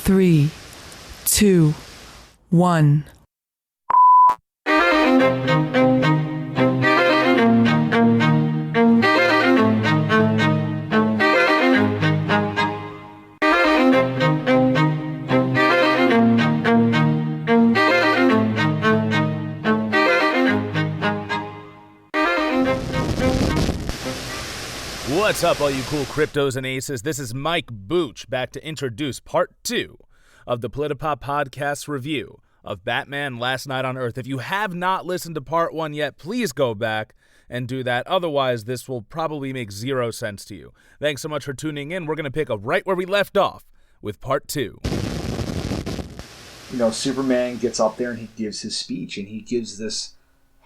3, 2, 1. What's up, all you cool cryptos and aces? This is Mike Booch, back to introduce part 2 of the PolitiPop podcast review of Batman Last Night on Earth. If you have not listened to part 1 yet, please go back and do that. Otherwise, this will probably make zero sense to you. Thanks so much for tuning in. We're going to pick up right where we left off with part 2. You know, Superman gets up there and he gives his speech, and he gives this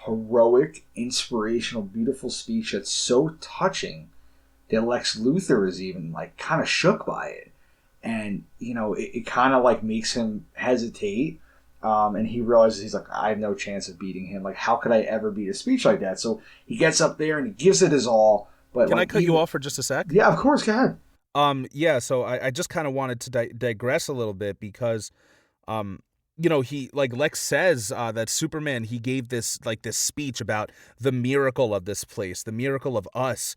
heroic, inspirational, beautiful speech that's so touching that Lex Luthor is even, like, kind of shook by it. And, you know, it kind of, like, makes him hesitate. And he realizes, he's like, I have no chance of beating him. Like, how could I ever beat a speech like that? So he gets up there and he gives it his all. But Can I cut you off for just a sec? Yeah, of course, go ahead. Yeah, so I just kind of wanted to digress a little bit because, you know, he, like Lex says, that Superman, he gave this speech about the miracle of this place, the miracle of us,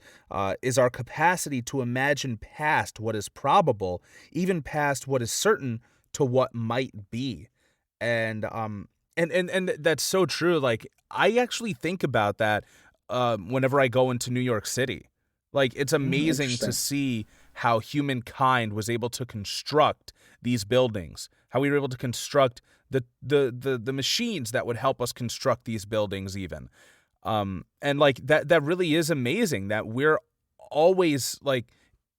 is our capacity to imagine past what is probable, even past what is certain, to what might be. And that's so true. Like, I actually think about that whenever I go into New York City. Like, it's amazing to see how humankind was able to construct these buildings, how we were able to construct the machines that would help us construct these buildings even. And like that really is amazing that we're always like,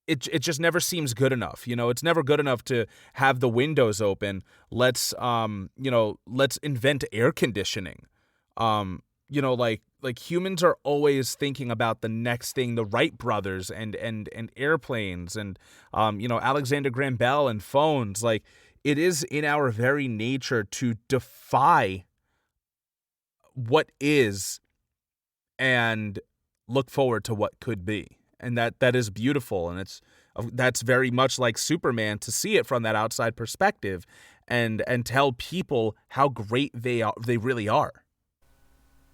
it just never seems good enough. You know, it's never good enough to have the windows open. Let's invent air conditioning. You know, like humans are always thinking about the next thing, the Wright brothers and airplanes and, you know, Alexander Graham Bell and phones. Like, it is in our very nature to defy what is and look forward to what could be. And that is beautiful. And that's very much like Superman, to see it from that outside perspective and tell people how great they really are.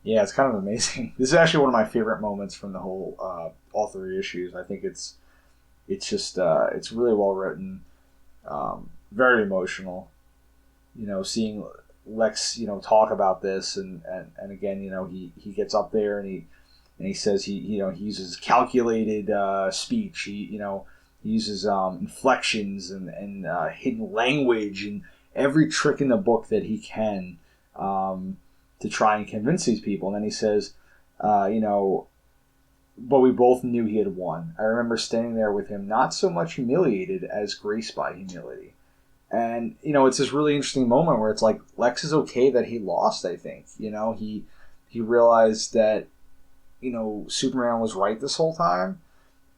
Yeah, it's kind of amazing. This is actually one of my favorite moments from the whole all 3 issues. I think it's just it's really well written, very emotional. You know, seeing Lex, you know, talk about this and again, you know, he gets up there and he says he uses calculated speech. He uses inflections and hidden language and every trick in the book that he can. To try and convince these people. And then he says, but we both knew he had won. I remember standing there with him, not so much humiliated as graced by humility. And, you know, it's this really interesting moment where it's like, Lex is okay that he lost, I think. You know, he realized that, you know, Superman was right this whole time.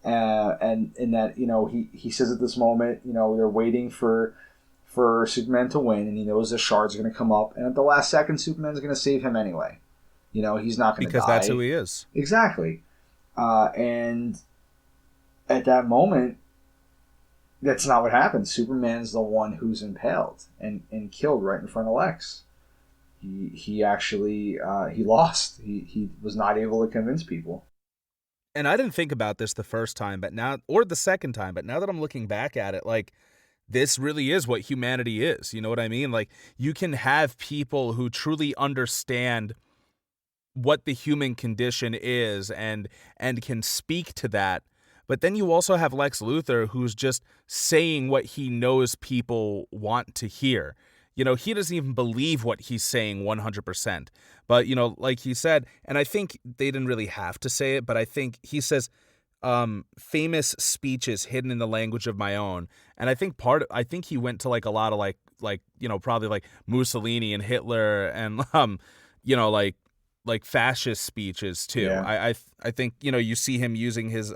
And that, you know, he says at this moment, you know, they're waiting for Superman to win, and he knows the shard's going to come up, and at the last second, Superman's going to save him anyway. You know, he's not going to die. Because that's who he is. Exactly. And at that moment, that's not what happens. Superman's the one who's impaled and killed right in front of Lex. He actually, he lost. He was not able to convince people. And I didn't think about this the first time, or the second time, but now that I'm looking back at it, like, this really is what humanity is. You know what I mean? Like, you can have people who truly understand what the human condition is and can speak to that. But then you also have Lex Luthor, who's just saying what he knows people want to hear. You know, he doesn't even believe what he's saying 100%. But, you know, like he said, and I think they didn't really have to say it, but I think he says, famous speeches hidden in the language of my own. And I think he went to like a lot of like, you know, probably like Mussolini and Hitler and, you know, like fascist speeches too. Yeah. I think, you know, you see him using his,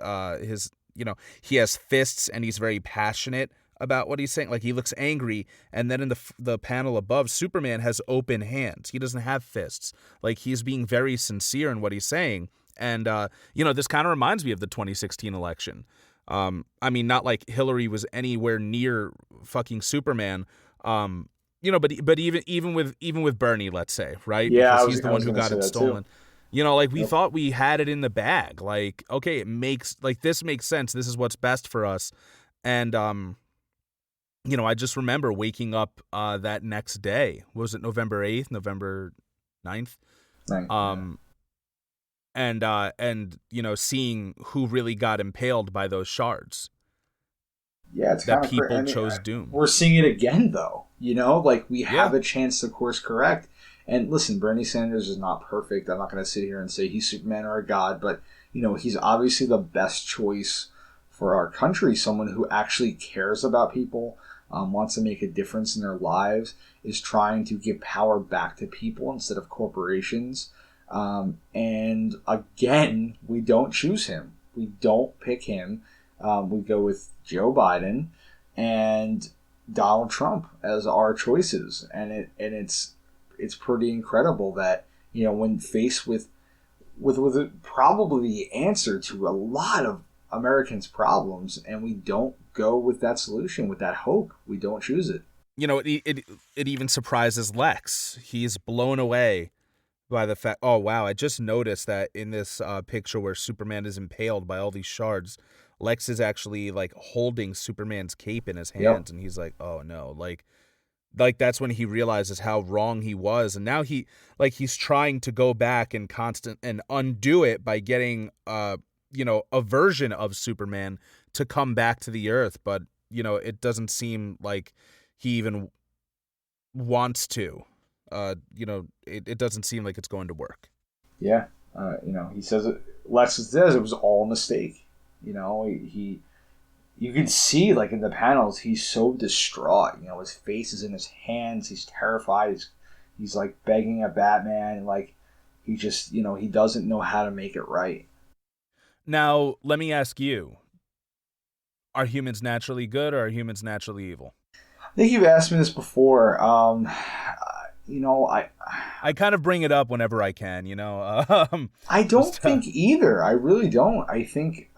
you know, he has fists and he's very passionate about what he's saying. Like, he looks angry. And then in the panel above, Superman has open hands. He doesn't have fists. Like, he's being very sincere in what he's saying. And, this kind of reminds me of the 2016 election. I mean, not like Hillary was anywhere near fucking Superman. But even with Bernie, let's say, right? Yeah, Because he's the I one was who gonna got say it that stolen. too. We Yep. thought we had it in the bag. Like, okay, this makes sense. This is what's best for us. And, I just remember waking up that next day. Was it November 8th, November 9th? Right, Um, and seeing who really got impaled by those shards. yeah, it's That kind of crazy. people I mean, chose doom. we're seeing it again, though. Like we have Yeah. a chance to course correct. And listen, Bernie Sanders is not perfect. I'm not going to sit here and say he's Superman or a god, but he's obviously the best choice for our country. Someone who actually cares about people, wants to make a difference in their lives, is trying to give power back to people instead of corporations. And again, we don't choose him. We don't pick him. We go with Joe Biden and Donald Trump as our choices, and it's pretty incredible that when faced with probably the answer to a lot of Americans' problems, and we don't go with that solution, with that hope, we don't choose it. It even surprises Lex. He's blown away by the fact. Oh wow! I just noticed that in this picture where Superman is impaled by all these shards, Lex is actually like holding Superman's cape in his hands, and he's like, "Oh no!" Like that's when he realizes how wrong he was, and now he's trying to go back and undo it by getting a version of Superman to come back to the Earth, but it doesn't seem like he even wants to. It doesn't seem like it's going to work. Yeah, he says it. Lex says it was all a mistake. He you can see, like, in the panels, he's so distraught. His face is in his hands. He's terrified. He's like begging at Batman, and like he just he doesn't know how to make it right. Now, let me ask you: are humans naturally good, or are humans naturally evil? I think you've asked me this before. I kind of bring it up whenever I can. I don't think either. I really don't. I think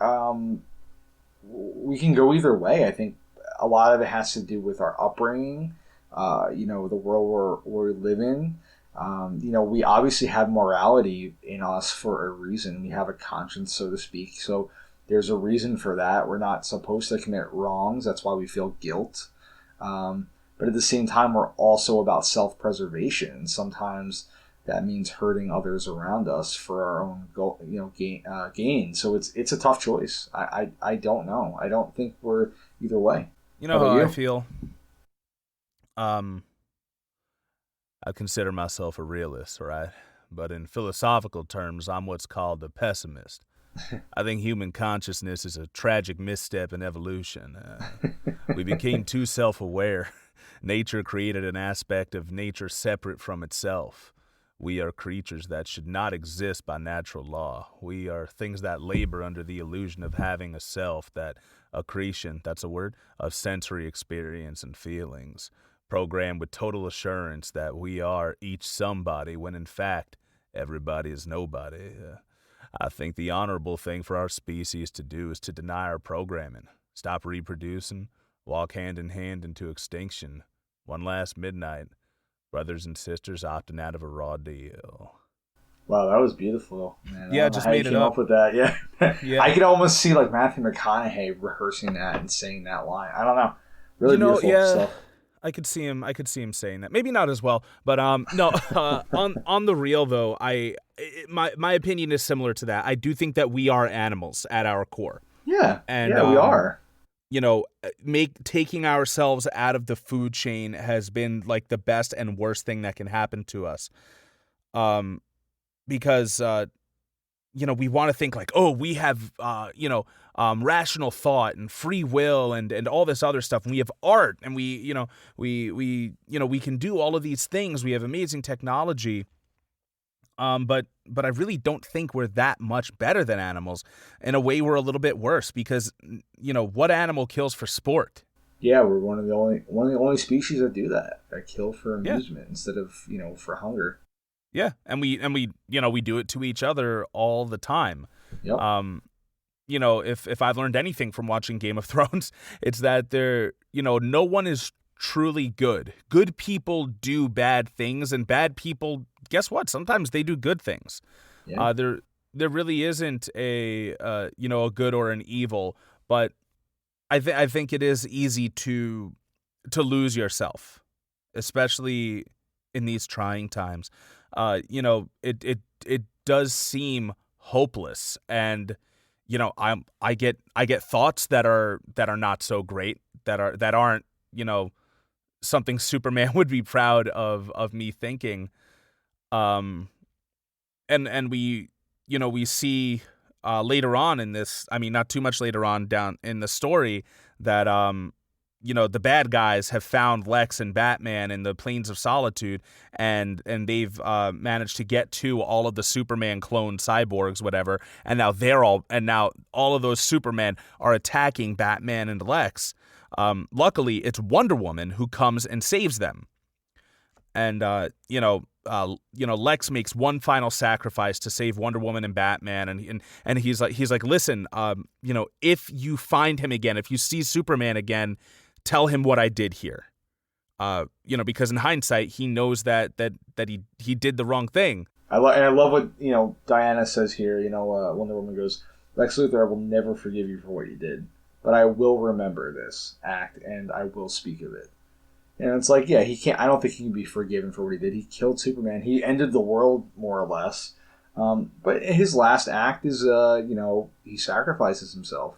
we can go either way. I think a lot of it has to do with our upbringing, the world we live in. We obviously have morality in us for a reason. We have a conscience, so to speak. So there's a reason for that. We're not supposed to commit wrongs. That's why we feel guilt. But at the same time, we're also about self-preservation. Sometimes that means hurting others around us for our own goal, gain. So it's a tough choice. I don't know. I don't think we're either way. How I feel. I consider myself a realist, right? But in philosophical terms, I'm what's called a pessimist. I think human consciousness is a tragic misstep in evolution. We became too self-aware. Nature created an aspect of nature separate from itself. We are creatures that should not exist by natural law. We are things that labor under the illusion of having a self, that accretion, that's a word, of sensory experience and feelings, programmed with total assurance that we are each somebody when in fact everybody is nobody. I think the honorable thing for our species to do is to deny our programming, stop reproducing, walk hand in hand into extinction. One last midnight, brothers and sisters opting out of a raw deal. Wow, that was beautiful, man. Yeah, just made it up with that. Yeah. Yeah. I could almost see like Matthew McConaughey rehearsing that and saying that line. I don't know. Really beautiful stuff. I could see him saying that. Maybe not as well, but no. On the real though, my opinion is similar to that. I do think that we are animals at our core. Yeah, and we are. Taking ourselves out of the food chain has been like the best and worst thing that can happen to us. Because we want to think like, oh, we have rational thought and free will and all this other stuff, and we have art, and we can do all of these things. We have amazing technology. But I really don't think we're that much better than animals. In a way, we're a little bit worse because, what animal kills for sport? Yeah, we're one of the only species that do that kill for amusement instead of for hunger. Yeah, and we we do it to each other all the time. Yep. If I've learned anything from watching Game of Thrones, it's that no one is truly good. Good people do bad things, and bad people, guess what? Sometimes they do good things. Yeah. There really isn't a good or an evil, but I think it is easy to lose yourself, especially in these trying times. It does seem hopeless, and I get thoughts that are not so great, that aren't something Superman would be proud of me thinking. Um, and we see later on in this, I mean, not too much later on down in the story, that the bad guys have found Lex and Batman in the Plains of Solitude, and they've managed to get to all of the Superman clone cyborgs, whatever, and now all of those Supermen are attacking Batman and Lex. Luckily, it's Wonder Woman who comes and saves them, and Lex makes one final sacrifice to save Wonder Woman and Batman, and he's like, listen, if you find him again, if you see Superman again, tell him what I did here. Because in hindsight, he knows that he did the wrong thing. I love what Diana says here. Wonder Woman goes, Lex Luthor, I will never forgive you for what you did, but I will remember this act and I will speak of it. And it's like, yeah, he can't. I don't think he can be forgiven for what he did. He killed Superman. He ended the world more or less. But his last act is, he sacrifices himself.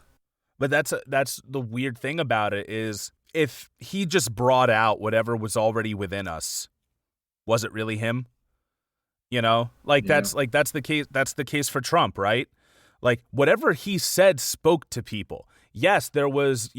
But that's the weird thing about it, is if he just brought out whatever was already within us, was it really him? That's the case. That's the case for Trump, right? Like, whatever he said spoke to people. Yes, there was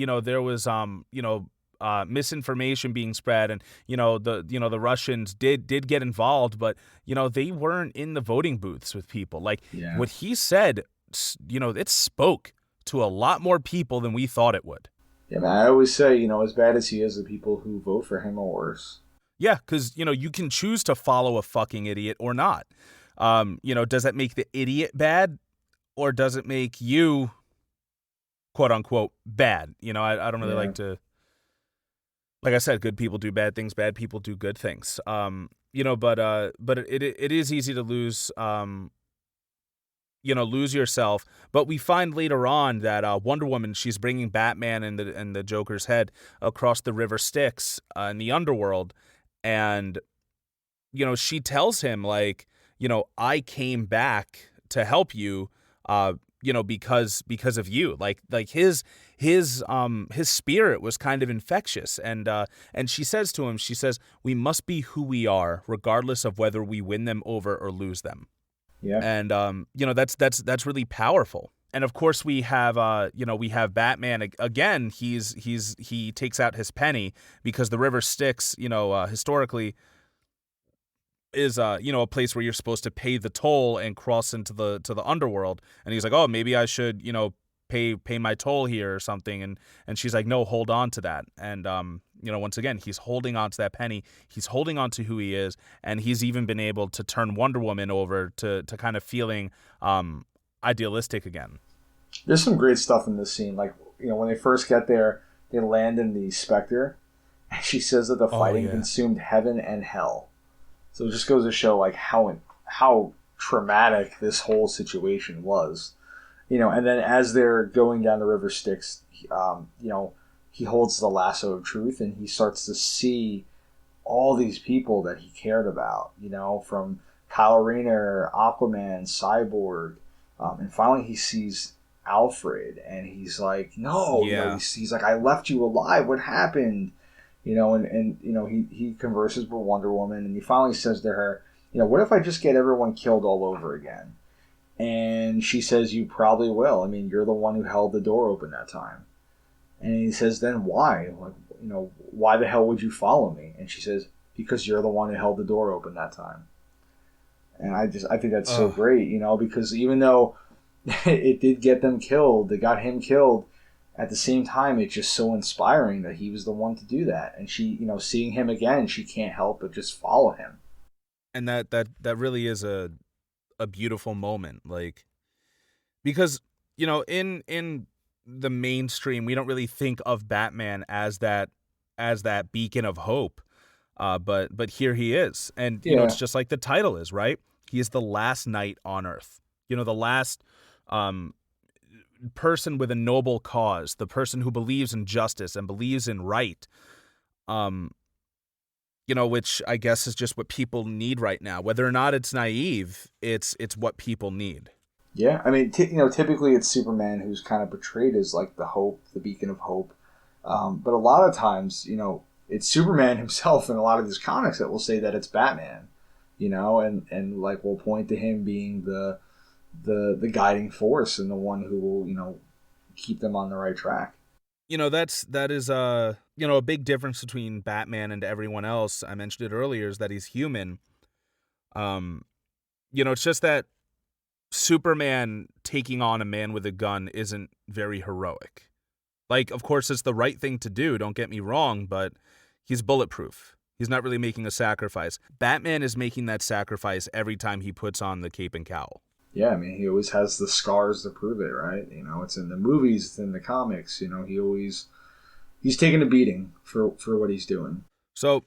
misinformation being spread, and the Russians did get involved, but they weren't in the voting booths with people. Like, what he said, it spoke to a lot more people than we thought it would. Yeah, man, I always say, as bad as he is, the people who vote for him are worse. Yeah, because you can choose to follow a fucking idiot or not. Does that make the idiot bad, or does it make you, quote unquote, bad? I don't really like to. Like I said, good people do bad things. Bad people do good things. But it is easy to lose. Lose yourself. But we find later on that Wonder Woman, she's bringing Batman and the Joker's head across the River Styx in the underworld, and she tells him, like, I came back to help you. Because of you, like his spirit was kind of infectious, and she says to him, we must be who we are, regardless of whether we win them over or lose them. Yeah. And that's really powerful. And of course we have Batman again. He takes out his penny, because the River Styx, historically, is a place where you're supposed to pay the toll and cross into the underworld, and he's like, oh, maybe I should pay my toll here or something, and she's like, no, hold on to that. And once again, he's holding on to that penny, he's holding on to who he is, and he's even been able to turn Wonder Woman over to kind of feeling idealistic again. There's some great stuff in this scene, like when they first get there, they land in the Spectre, and she says that the fighting consumed heaven and hell. So it just goes to show, like, how traumatic this whole situation was, And then as they're going down the River Styx, he holds the lasso of truth, and he starts to see all these people that he cared about, from Kyle Rayner, Aquaman, Cyborg, and finally he sees Alfred, and he's like, no, he's like, I left you alive. What happened? He converses with Wonder Woman, and he finally says to her, what if I just get everyone killed all over again? And she says, you probably will. I mean, you're the one who held the door open that time. And he says, then why? Like, why the hell would you follow me? And she says, because you're the one who held the door open that time. And I think that's so great, because even though it did get them killed, they got him killed, at the same time, it's just so inspiring that he was the one to do that. And she, seeing him again, she can't help but just follow him. And that really is a beautiful moment, like, because in the mainstream we don't really think of Batman as that beacon of hope, but here he is, and it's Yeah. just like the title is, right? He is the last knight on Earth, the last um person with a noble cause, the person who believes in justice and believes in right, um which I guess is just what people need right now. Whether or not it's naive, it's what people need. Yeah, I mean, typically it's Superman who's kind of portrayed as like the hope, the beacon of hope. But a lot of times, it's Superman himself in a lot of these comics that will say that it's Batman, and like we'll point to him being the guiding force and the one who will, keep them on the right track. That is a big difference between Batman and everyone else. I mentioned it earlier, is that he's human. Um, it's just that Superman taking on a man with a gun isn't very heroic. Like, of course, it's the right thing to do, don't get me wrong, but he's bulletproof. He's not really making a sacrifice. Batman is making that sacrifice every time he puts on the cape and cowl. Yeah, I mean, he always has the scars to prove it, right? It's in the movies, it's in the comics. He's taking a beating for what he's doing. So,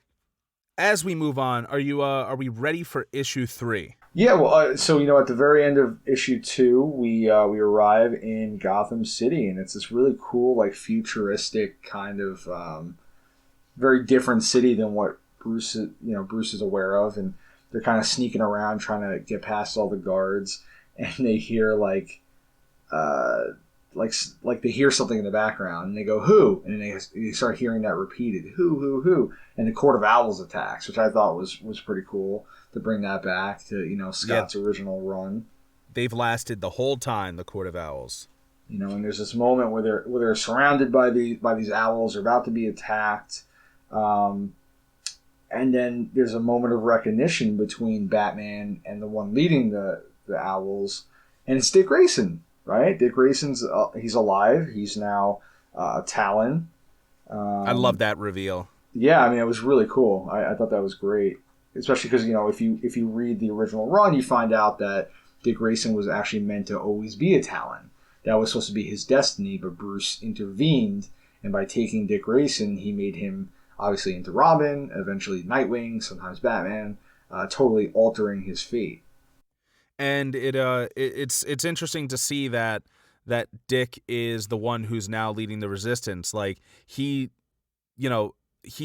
as we move on, are we ready for issue 3? Yeah, well, so at the very end of issue 2, we arrive in Gotham City, and it's this really cool, like futuristic kind of very different city than what Bruce is aware of, and they're kind of sneaking around trying to get past all the guards, and they hear uh, like they hear something in the background, and they go who, and they start hearing that repeated who, and the Court of Owls attacks, which I thought was pretty cool to bring that back to Scott's original run. They've lasted the whole time, the Court of Owls. And there's this moment where they're surrounded by these owls, are about to be attacked, and then there's a moment of recognition between Batman and the one leading the owls, and it's Dick Grayson, right? Dick Grayson's he's alive. He's now a Talon. I love that reveal. Yeah, I mean, it was really cool. I thought that was great, especially because if you read the original run, you find out that Dick Grayson was actually meant to always be a Talon. That was supposed to be his destiny, but Bruce intervened, and by taking Dick Grayson, he made him obviously into Robin, eventually Nightwing, sometimes Batman, totally altering his fate. And it's interesting to see that Dick is the one who's now leading the resistance. Like, he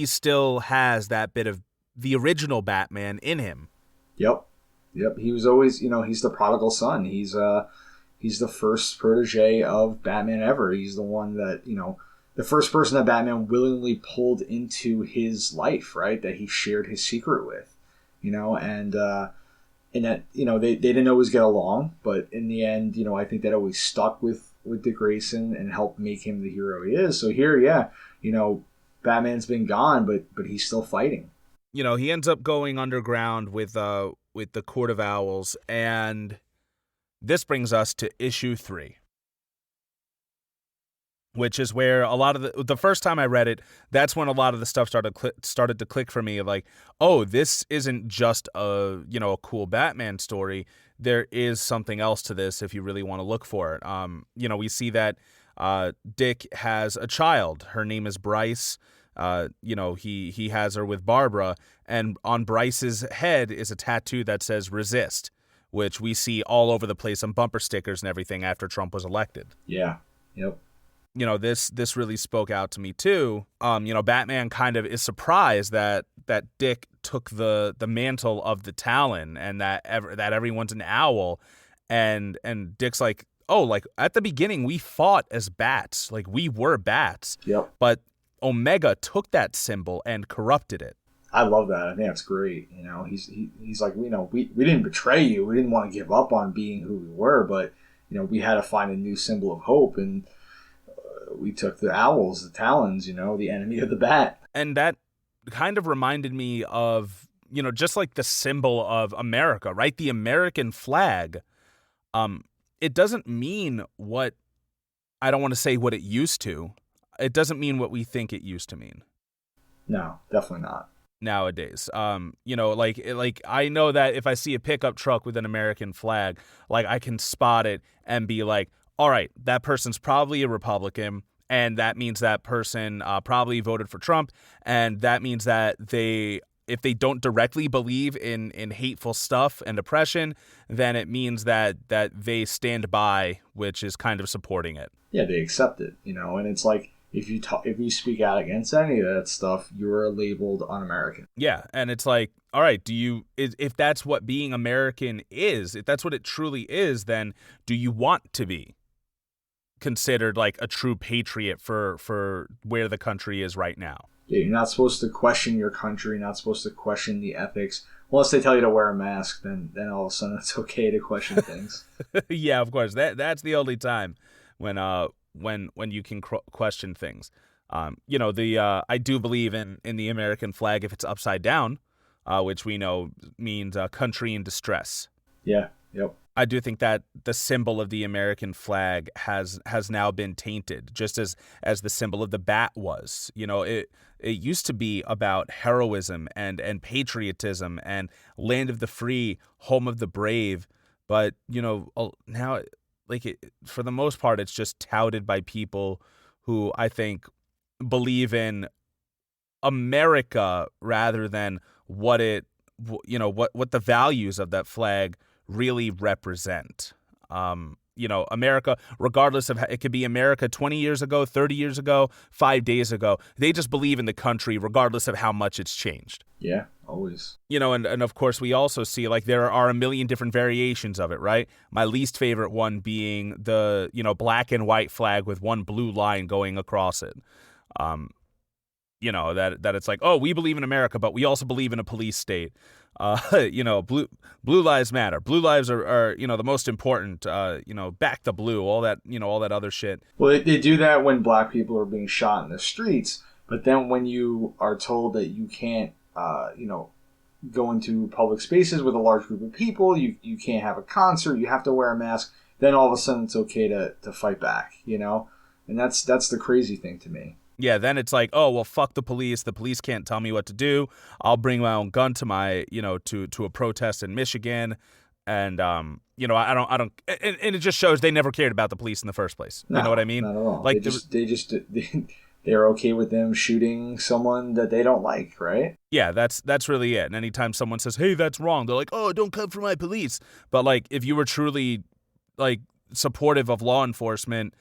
still has that bit of the original Batman in him. Yep. He was always, he's the prodigal son. He's the first protege of Batman ever. He's the one that, the first person that Batman willingly pulled into his life, right? That he shared his secret with, and that, they didn't always get along, but in the end, I think that always stuck with Dick Grayson and helped make him the hero he is. So here, yeah, Batman's been gone, but he's still fighting. He ends up going underground with the Court of Owls, and this brings us to issue 3, which is where a lot of the first time I read it, that's when a lot of the stuff started to click for me. Like, oh, this isn't just a cool Batman story. There is something else to this if you really want to look for it. We see that Dick has a child. Her name is Bryce. He has her with Barbara, and on Bryce's head is a tattoo that says "resist," which we see all over the place on bumper stickers and everything after Trump was elected. Yeah. Yep. This really spoke out to me too. Batman kind of is surprised that Dick took the mantle of the Talon, and that everyone's an owl, and Dick's like, oh, like at the beginning we fought as bats, like we were bats. Yep. But Omega took that symbol and corrupted it. I love that. I think that's great. He's like, we didn't betray you. We didn't want to give up on being who we were, but we had to find a new symbol of hope, and we took the owls, the Talons, the enemy of the bat. And that kind of reminded me of, just like the symbol of America, right? The American flag. It doesn't mean what, I don't want to say what it used to. It doesn't mean what we think it used to mean. No, definitely not. nowadays. Like I know that if I see a pickup truck with an American flag, like I can spot it and be like, all right, that person's probably a Republican, and that means that person probably voted for Trump, and that means that if they don't directly believe in hateful stuff and oppression, then it means that they stand by, which is kind of supporting it. Yeah, they accept it, and it's like if you speak out against any of that stuff, you're labeled un-American. Yeah, and it's like, all right, if that's what being American is, if that's what it truly is, then do you want to be considered like a true patriot for where the country is right now? Yeah, you're not supposed to question your country, not supposed to question the ethics. Unless they tell you to wear a mask, then all of a sudden it's okay to question things. Yeah, of course. That's the only time when you can question things. I do believe in the American flag if it's upside down, which we know means country in distress. Yeah. Yep. I do think that the symbol of the American flag has now been tainted, just as the symbol of the bat was. It used to be about heroism and patriotism and land of the free, home of the brave. But now, for the most part, it's just touted by people who I think believe in America rather than what the values of that flag really represent. America, regardless of, it could be America 20 years ago, 30 years ago, 5 days ago, they just believe in the country regardless of how much it's changed. Yeah, always. And of course we also see like there are a million different variations of it, right? My least favorite one being the, black and white flag with one blue line going across it. That it's like, oh, we believe in America, but we also believe in a police state. Blue lives matter. Blue lives are the most important. Back the blue, all that other shit. Well, they do that when black people are being shot in the streets, but then when you are told that you can't, go into public spaces with a large group of people, you can't have a concert, you have to wear a mask, then all of a sudden it's okay to fight back, and that's the crazy thing to me. Yeah, then it's like, oh, well, fuck the police. The police can't tell me what to do. I'll bring my own gun to my, to a protest in Michigan. And, I don't, and it just shows they never cared about the police in the first place. No, you know what I mean? Not at all. Like they're okay with them shooting someone that they don't like, right? Yeah, that's really it. And anytime someone says, hey, that's wrong, they're like, oh, don't come for my police. But like, if you were truly like supportive of law enforcement,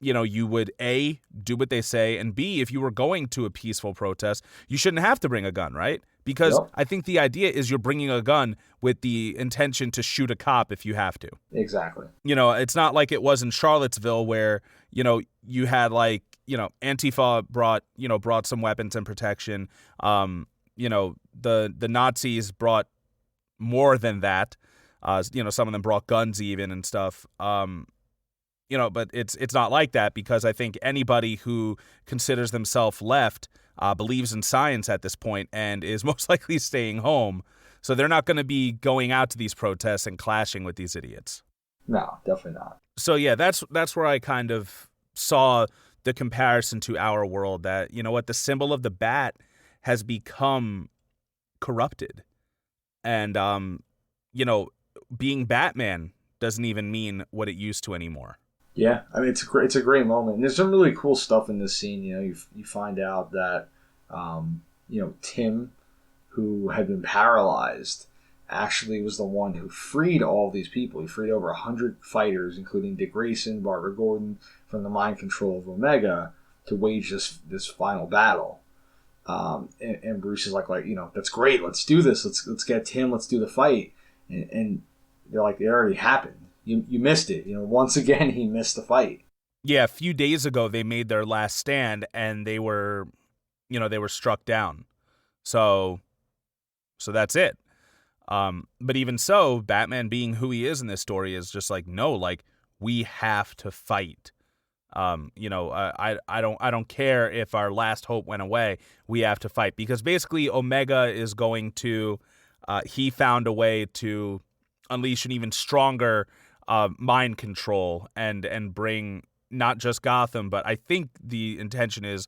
you would A, do what they say, and B, if you were going to a peaceful protest, you shouldn't have to bring a gun, right? Because Yep. I think the idea is you're bringing a gun with the intention to shoot a cop if you have to. Exactly. It's not like it was in Charlottesville where, you had like, Antifa brought some weapons and protection. The Nazis brought more than that. Some of them brought guns even and stuff. But it's not like that because I think anybody who considers themselves left believes in science at this point and is most likely staying home. So they're not going to be going out to these protests and clashing with these idiots. No, definitely not. So yeah, that's where I kind of saw the comparison to our world that, the symbol of the bat has become corrupted. And, being Batman doesn't even mean what it used to anymore. Yeah, I mean it's a great moment. And there's some really cool stuff in this scene. You find out that Tim, who had been paralyzed, actually was the one who freed all these people. He freed over 100 fighters, including Dick Grayson, Barbara Gordon, from the mind control of Omega to wage this final battle. And Bruce is like, that's great. Let's do this. Let's get Tim. Let's do the fight. And they're like, it already happened. You missed it. Once again, he missed the fight. Yeah, a few days ago, they made their last stand, and they were struck down. So that's it. But even so, Batman being who he is in this story is just like, no, like, we have to fight. I don't care if our last hope went away. We have to fight because basically Omega is going to, he found a way to unleash an even stronger mind control and bring not just Gotham, but I think the intention is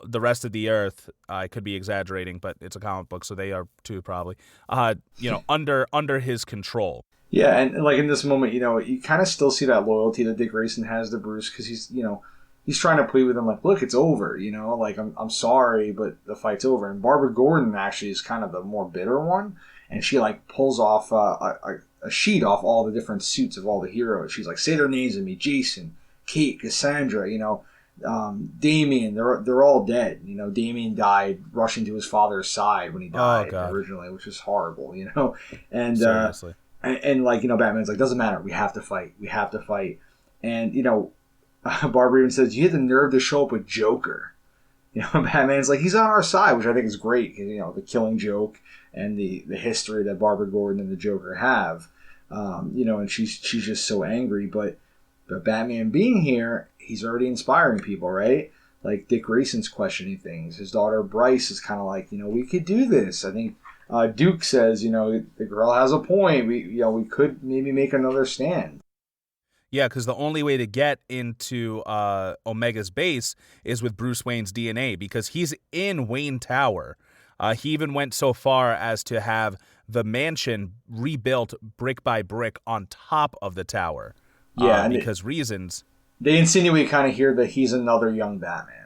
the rest of the earth, I could be exaggerating, but it's a comic book, so they are too probably, under his control. Yeah, and like in this moment, you kind of still see that loyalty that Dick Grayson has to Bruce, because he's trying to plead with him like, look, it's over, like I'm sorry, but the fight's over. And Barbara Gordon actually is kind of the more bitter one, and she like pulls off a sheet off all the different suits of all the heroes. She's like, say their names to me: Jason, Kate, Cassandra, Damien. They're all dead. Damien died rushing to his father's side when he died originally, which is horrible. And Seriously. And like, Batman's like, doesn't matter. We have to fight. We have to fight. And, Barbara even says, you had the nerve to show up with Joker. Batman's like, he's on our side, which I think is great. The Killing Joke and the history that Barbara Gordon and the Joker have. And she's just so angry. But Batman being here, he's already inspiring people, right? Like Dick Grayson's questioning things. His daughter Bryce is kind of like, we could do this. I think Duke says, the girl has a point. We could maybe make another stand. Yeah, because the only way to get into Omega's base is with Bruce Wayne's DNA, because he's in Wayne Tower. He even went so far as to have the mansion rebuilt brick by brick on top of the tower. Yeah, because reasons. They insinuate kind of here that he's another young Batman.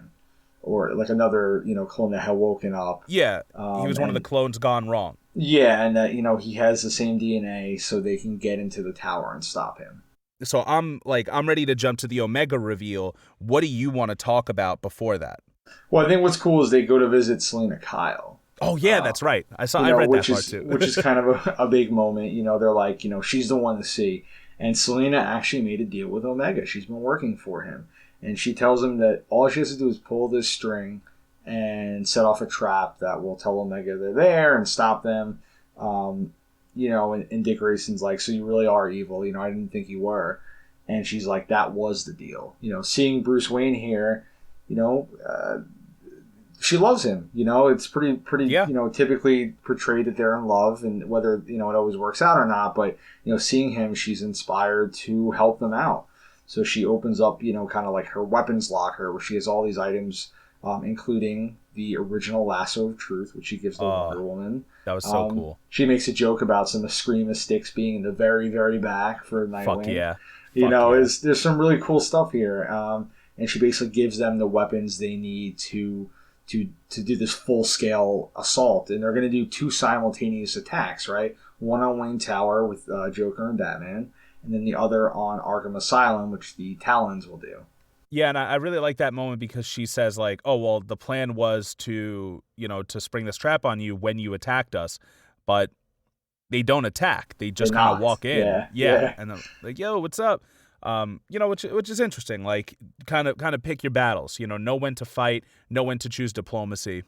Or like another, clone that had woken up. Yeah, he was one of the clones gone wrong. Yeah, and that, he has the same DNA, so they can get into the tower and stop him. So I'm ready to jump to the Omega reveal. What do you want to talk about before that? Well, I think what's cool is they go to visit Selena Kyle. Oh yeah, that's right. I read that part too. Which is kind of a big moment. They're like, she's the one to see. And Selena actually made a deal with Omega. She's been working for him. And she tells him that all she has to do is pull this string and set off a trap that will tell Omega they're there and stop them. And Dick Grayson's like, so you really are evil. I didn't think you were. And she's like, that was the deal. Seeing Bruce Wayne here, she loves him. It's pretty, yeah. Typically portrayed that they're in love, and whether, it always works out or not. But, seeing him, she's inspired to help them out. So she opens up, kind of like her weapons locker, where she has all these items, including the original lasso of truth, which she gives to Wonder Woman. That was so cool. She makes a joke about some Eskrima sticks being in the very, very back for Nightwing. Fuck yeah. There's some really cool stuff here. And she basically gives them the weapons they need to do this full-scale assault. And they're going to do 2 simultaneous attacks, right? One on Wayne Tower with Joker and Batman, and then the other on Arkham Asylum, which the Talons will do. Yeah, and I really like that moment because she says, like, oh, well, the plan was to spring this trap on you when you attacked us, but they don't attack. They just kind of walk in. Yeah. And they're like, yo, what's up? Which is interesting. Like, kind of pick your battles, know when to fight, know when to choose diplomacy.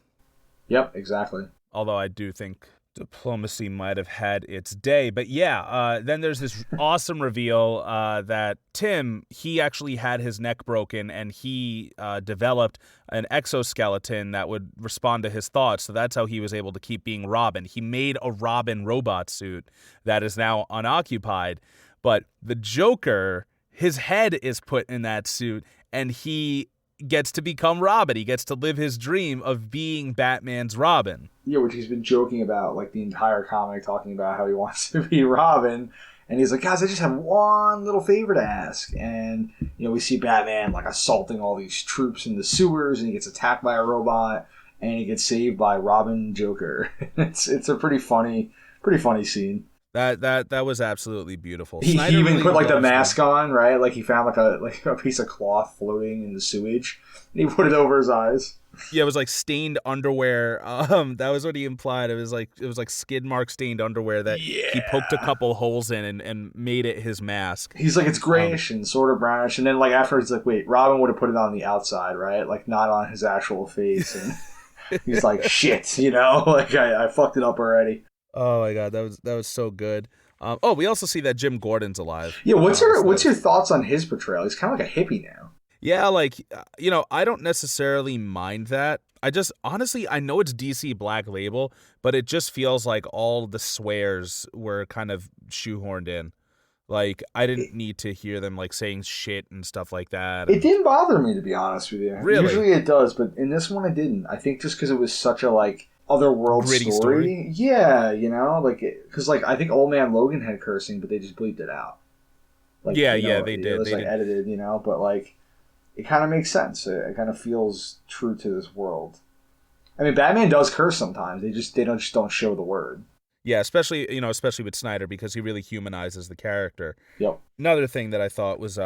Yep, exactly. Although I do think diplomacy might have had its day. But yeah, then there's this awesome reveal that Tim, he actually had his neck broken, and he developed an exoskeleton that would respond to his thoughts. So that's how he was able to keep being Robin. He made a Robin robot suit that is now unoccupied. But the Joker, his head is put in that suit, and he gets to become Robin. He gets to live his dream of being Batman's Robin. Yeah, which he's been joking about, like, the entire comic, talking about how he wants to be Robin. And he's like, guys, I just have one little favor to ask. And, we see Batman, like, assaulting all these troops in the sewers, and he gets attacked by a robot, and he gets saved by Robin and Joker. It's a pretty funny scene. That was absolutely beautiful. He even really put like the mask on, right? Like he found like a piece of cloth floating in the sewage, and he put it over his eyes. Yeah, it was like stained underwear. That was what he implied. It was like skid mark stained underwear that he poked a couple holes in and made it his mask. He's like, it's grayish and sort of brownish, and then like afterwards, like, wait, Robin would have put it on the outside, right? Like not on his actual face, and he's like, shit, like I fucked it up already. Oh my god, that was so good. We also see that Jim Gordon's alive. Yeah, what's your thoughts on his portrayal? He's kind of like a hippie now. Yeah, like, I don't necessarily mind that. I just, honestly, I know it's DC Black Label, but it just feels like all the swears were kind of shoehorned in. Like, I didn't need to hear them like saying shit and stuff like that. It didn't bother me, to be honest with you. Really? Usually it does, but in this one it didn't. I think just because it was such a like otherworld Gritty story. Yeah, you know, like because like I think Old Man Logan had cursing, but they just bleeped it out. Like, Yeah, you know, yeah, they did. It was they like did. edited, you know, but like it kind of makes sense. It kind of feels true to this world. I mean, Batman does curse sometimes. They don't show the word. Yeah, especially with Snyder, because he really humanizes the character. Yep. Another thing that I thought was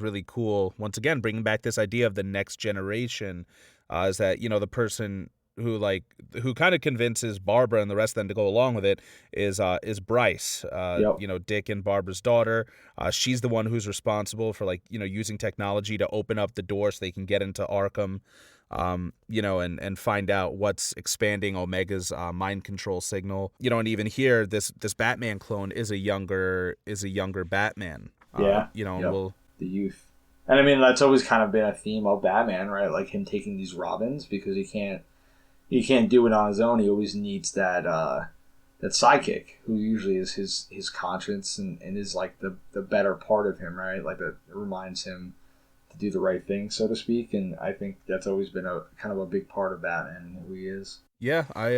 really cool, once again bringing back this idea of the next generation, is that the person who kind of convinces Barbara and the rest of them to go along with it is Bryce. Yep. Dick and Barbara's daughter. She's the one who's responsible for using technology to open up the door so they can get into Arkham. And find out what's expanding Omega's mind control signal. And even here, this Batman clone is a younger Batman. Yeah. Yep. The youth. And I mean, that's always kind of been a theme of Batman, right? Like him taking these Robins because he can't do it on his own. He always needs that sidekick who usually is his conscience and is like the better part of him, right? Like that reminds him to do the right thing, so to speak. And I think that's always been a kind of a big part of Batman and who he is. Yeah, I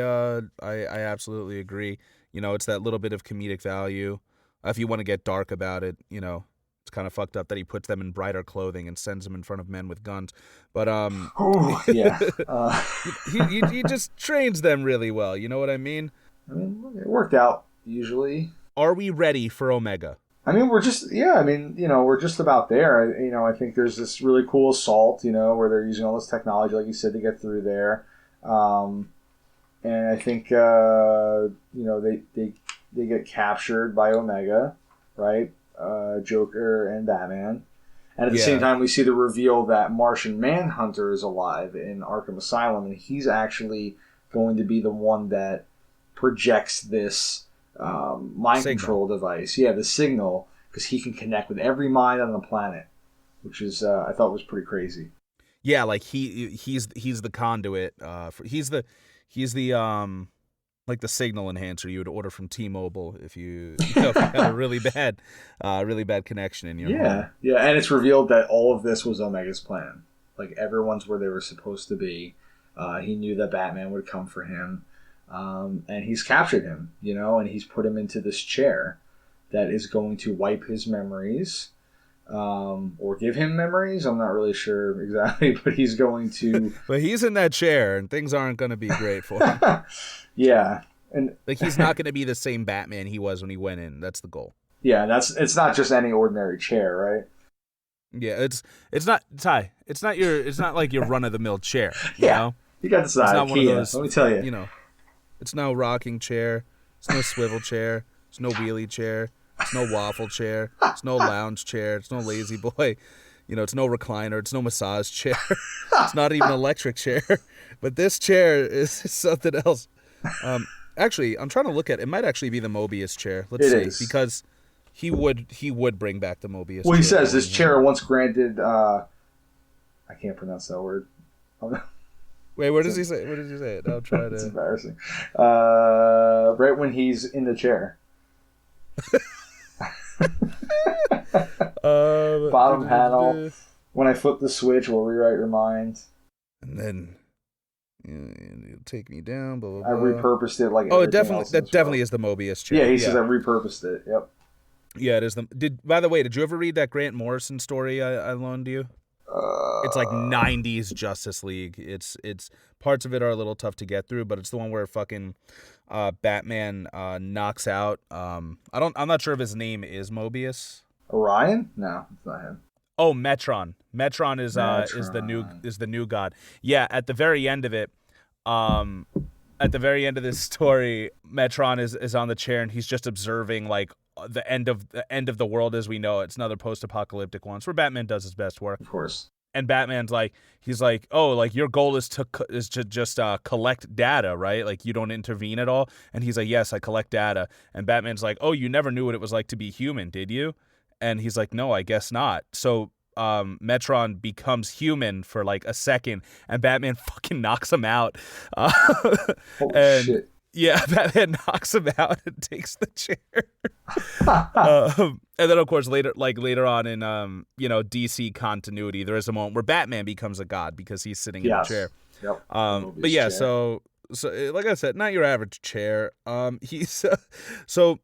absolutely agree. It's that little bit of comedic value. If you want to get dark about it, it's kind of fucked up that he puts them in brighter clothing and sends them in front of men with guns. But oh yeah, he just trains them really well. You know what I mean? I mean, it worked out usually. Are we ready for Omega? I mean, we're just about there. I think there's this really cool assault, where they're using all this technology, like you said, to get through there. And I think, they get captured by Omega, right? Joker and Batman. And at the same time, we see the reveal that Martian Manhunter is alive in Arkham Asylum, and he's actually going to be the one that projects this mind control device. Yeah, the signal, because he can connect with every mind on the planet, which is I thought was pretty crazy. Yeah, like he's the conduit. He's the like the signal enhancer you would order from T-Mobile if you had a really bad connection in your home. Yeah, and it's revealed that all of this was Omega's plan. Like everyone's where they were supposed to be. He knew that Batman would come for him. And he's captured him, and he's put him into this chair that is going to wipe his memories, or give him memories. I'm not really sure exactly, but he's going to. But he's in that chair, and things aren't going to be great for him. Yeah, and like he's not going to be the same Batman he was when he went in. That's the goal. Yeah, it's not just any ordinary chair, right? Yeah, it's not Ty. It's not like your run of the mill chair. You know? You got the side. It's not one of those. Let me tell you. It's no rocking chair. It's no swivel chair. It's no wheelie chair. It's no waffle chair. It's no lounge chair. It's no lazy boy. It's no recliner. It's no massage chair. It's not even an electric chair. But this chair is something else. Actually, I'm trying to look at it. It might actually be the Mobius chair. Let's see. Because he would bring back the Mobius chair. Well, he says this chair once granted. I can't pronounce that word. Wait, where does he say? Where does he say it? I'll try to. It's embarrassing. Right when he's in the chair. Bottom panel. When I flip the switch, will rewrite your mind. And then it'll take me down. Blah blah blah. I repurposed it like. It definitely is the Mobius chair. Yeah, he says I repurposed it. Yep. Yeah, it is. By the way, did you ever read that Grant Morrison story I loaned you? It's like 90s Justice League. It's parts of it are a little tough to get through, but it's the one where fucking Batman knocks out I'm not sure if his name is Mobius. Orion? No, it's not him. Oh, Metron. Metron is the new god. Yeah, at the very end of it, at the very end of this story, Metron is on the chair and he's just observing like the end of the world as we know it. It's another post-apocalyptic one. It's where Batman does his best work. Of course. And Batman's like, he's like, oh, like your goal is to just collect data, right? Like you don't intervene at all. And he's like, yes, I collect data. And Batman's like, oh, you never knew what it was like to be human, did you? And he's like, no, I guess not. So Metron becomes human for like a second, and Batman fucking knocks him out. Holy shit. Yeah, Batman knocks him out and takes the chair. And then of course later on in DC continuity, there is a moment where Batman becomes a god because he's sitting in a chair. Yep. But yeah, chair. so like I said, not your average chair. He's so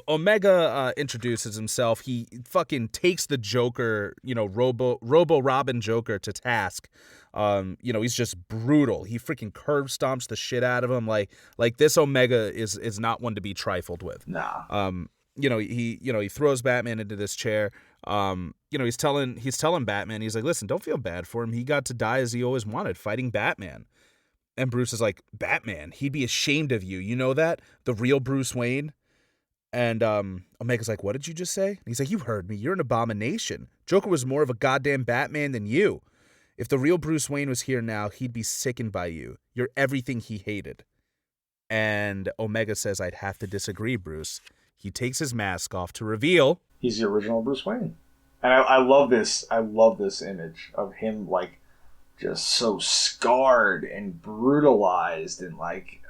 Omega introduces himself. He fucking takes the Joker, Robo Robin Joker to task. He's just brutal. He freaking curb stomps the shit out of him. Like this Omega is not one to be trifled with. Nah. He throws Batman into this chair. He's telling Batman, he's like, listen, don't feel bad for him. He got to die as he always wanted, fighting Batman. And Bruce is like, Batman, he'd be ashamed of you. You know that? The real Bruce Wayne. And Omega's like, what did you just say? And he's like, you heard me. You're an abomination. Joker was more of a goddamn Batman than you. If the real Bruce Wayne was here now, he'd be sickened by you. You're everything he hated. And Omega says, I'd have to disagree, Bruce. He takes his mask off to reveal he's the original Bruce Wayne. And I love this. I love this image of him, like, just so scarred and brutalized and, like,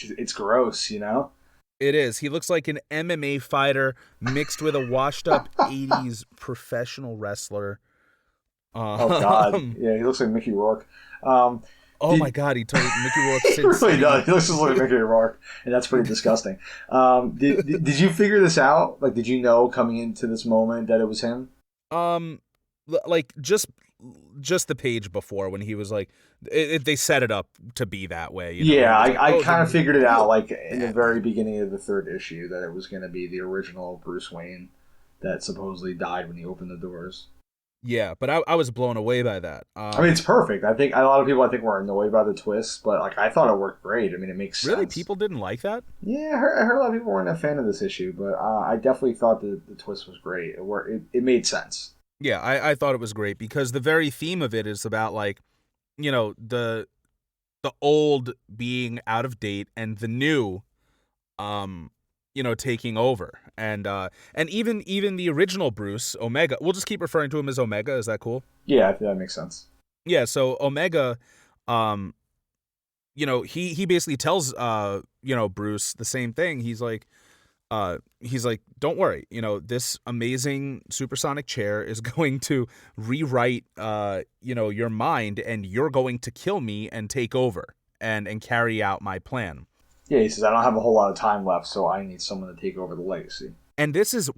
it's gross, It is. He looks like an MMA fighter mixed with a washed-up 80s professional wrestler. Oh, God. Yeah, he looks like Mickey Rourke. My God, he told Mickey Rourke. He really does. He looks just like Mickey Rourke, and that's pretty disgusting. Did you figure this out? Like, did you know coming into this moment that it was him? Like just the page before when he was like, they set it up to be that way. Yeah, I kind of figured it out like in the very beginning of the third issue that it was going to be the original Bruce Wayne that supposedly died when he opened the doors. Yeah, but I was blown away by that. I mean, it's perfect. I think a lot of people were annoyed by the twist, but like I thought it worked great. I mean, it makes sense. Really, people didn't like that? Yeah, I heard a lot of people weren't a fan of this issue, but I definitely thought the twist was great. It made sense. Yeah, I thought it was great because the very theme of it is about like, the old being out of date and the new, taking over. And even the original Bruce, Omega, we'll just keep referring to him as Omega. Is that cool? Yeah, I think that makes sense. Yeah, so Omega, he basically tells, Bruce the same thing. He's like, don't worry, this amazing supersonic chair is going to rewrite, your mind, and you're going to kill me and take over and carry out my plan. Yeah, he says, I don't have a whole lot of time left, so I need someone to take over the legacy. And this is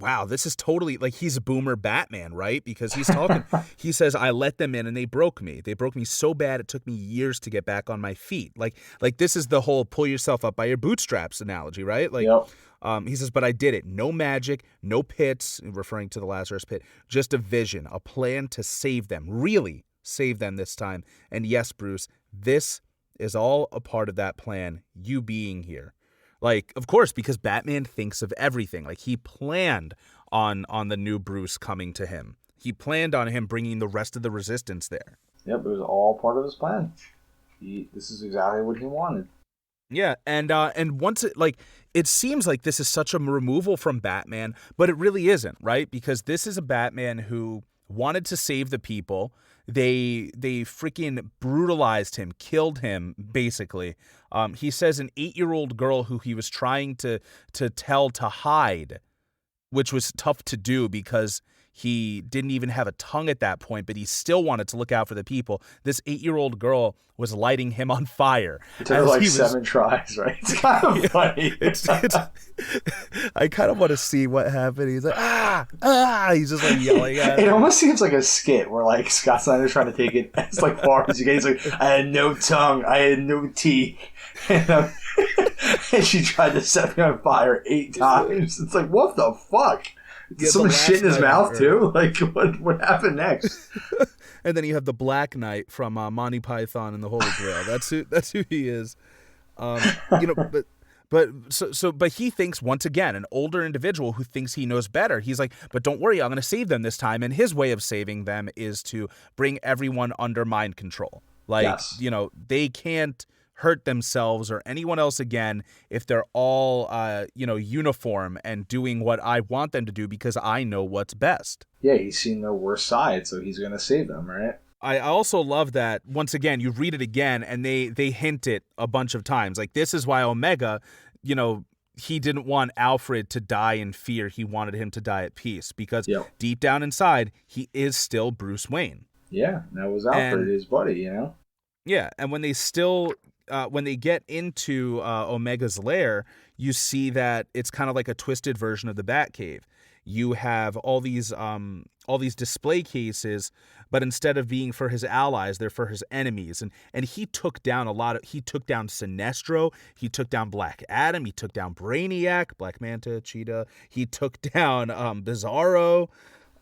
totally like he's boomer Batman, right? Because he's talking, he says, I let them in and they broke me. They broke me so bad it took me years to get back on my feet. Like this is the whole pull yourself up by your bootstraps analogy, right? Like, yep. He says, but I did it. No magic, no pits, referring to the Lazarus pit, just a vision, a plan to save them, really save them this time. And yes, Bruce, this is all a part of that plan, you being here. Like, of course, because Batman thinks of everything. Like, he planned on the new Bruce coming to him. He planned on him bringing the rest of the Resistance there. Yep, it was all part of his plan. This is exactly what he wanted. Yeah, and once it seems like this is such a removal from Batman, but it really isn't, right? Because this is a Batman who wanted to save the people. They freaking brutalized him, killed him, basically. He says an 8-year-old girl who he was trying to tell to hide, which was tough to do because he didn't even have a tongue at that point, but he still wanted to look out for the people. This 8-year-old girl was lighting him on fire. It took like 7 tries, right? It's kind of funny. I kind of want to see what happened. He's like, he's just like yelling at him. It almost seems like a skit where like Scott Snyder's trying to take it as like far as you can. He's like, I had no tongue, I had no teeth. And she tried to set me on fire 8 times. It's like, what the fuck? Some shit in his mouth too. Like, what happened next? And then you have the Black Knight from Monty Python and the Holy Grail. That's who he is. But he thinks, once again, an older individual who thinks he knows better. He's like, but don't worry, I'm going to save them this time. And his way of saving them is to bring everyone under mind control. Like, yes. They can't hurt themselves or anyone else again if they're all uniform and doing what I want them to do because I know what's best. Yeah, he's seen their worst side, so he's going to save them, right? I also love that, once again, you read it again and they hint it a bunch of times. Like, this is why Omega, you know, he didn't want Alfred to die in fear. He wanted him to die at peace, because Yep. deep down inside, he is still Bruce Wayne. Yeah, that was Alfred, And his buddy, you know? yeah, and when they get into Omega's lair, you see that it's kind of like a twisted version of the Batcave. You have all these display cases, but instead of being for his allies, they're for his enemies. And he took down he took down Sinestro, he took down Black Adam, he took down Brainiac, Black Manta, Cheetah, he took down Bizarro.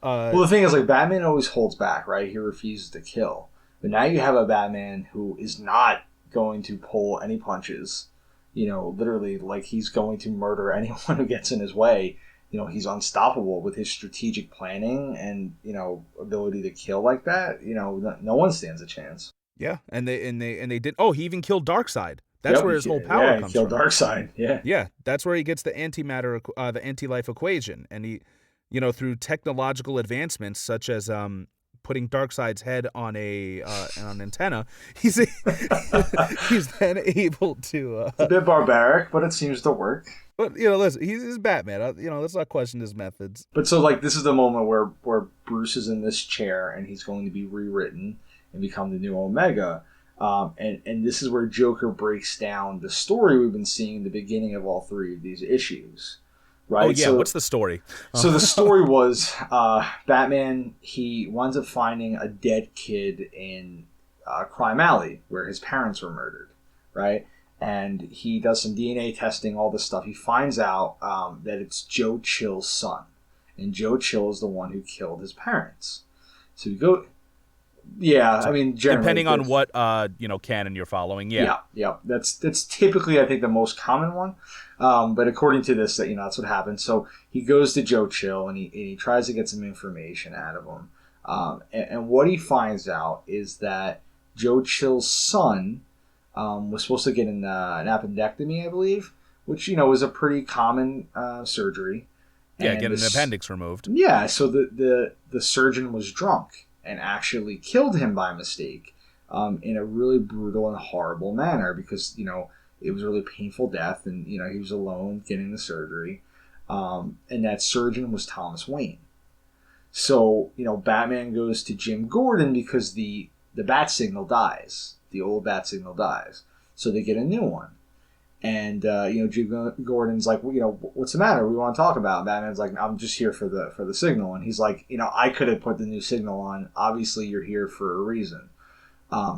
Well, the thing is, like, Batman always holds back, right? He refuses to kill. But now you have a Batman who is not going to pull any punches. You know, literally, like, he's going to murder anyone who gets in his way. You know, he's unstoppable with his strategic planning and, you know, ability to kill like that. You know, no one stands a chance. Yeah, and they did. Oh, he even killed Darkseid. That's where his whole power comes from. Yeah, he killed Darkseid. Yeah. Yeah, that's where he gets the antimatter, the anti-life equation. And he, you know, through technological advancements such as putting Darkseid's head on an antenna, he's then able to. It's a bit barbaric, but it seems to work. But, you know, listen, he's Batman. You know, let's not question his methods. But so, like, this is the moment where Bruce is in this chair and he's going to be rewritten and become the new Omega. And this is where Joker breaks down the story we've been seeing in the beginning of all three of these issues. Right? Oh, yeah. So, what's the story? So the story was Batman, he winds up finding a dead kid in Crime Alley where his parents were murdered. Right? And he does some DNA testing, all this stuff. He finds out that it's Joe Chill's son. And Joe Chill is the one who killed his parents. So you go... Yeah, I mean, generally, depending on what canon you're following, yeah. That's typically, I think, the most common one. But according to this, that's what happened. So he goes to Joe Chill and he tries to get some information out of him. And what he finds out is that Joe Chill's son was supposed to get an appendectomy, I believe, which was a pretty common surgery. Yeah, get an appendix removed. Yeah, so the surgeon was drunk and actually killed him by mistake in a really brutal and horrible manner because, it was a really painful death and, he was alone getting the surgery. And that surgeon was Thomas Wayne. So, Batman goes to Jim Gordon because the bat signal dies. The old bat signal dies. So they get a new one. And, Jim Gordon's like, well, what's the matter? We want to talk about. Batman's like, I'm just here for the signal. And he's like, I could have put the new signal on. Obviously, you're here for a reason.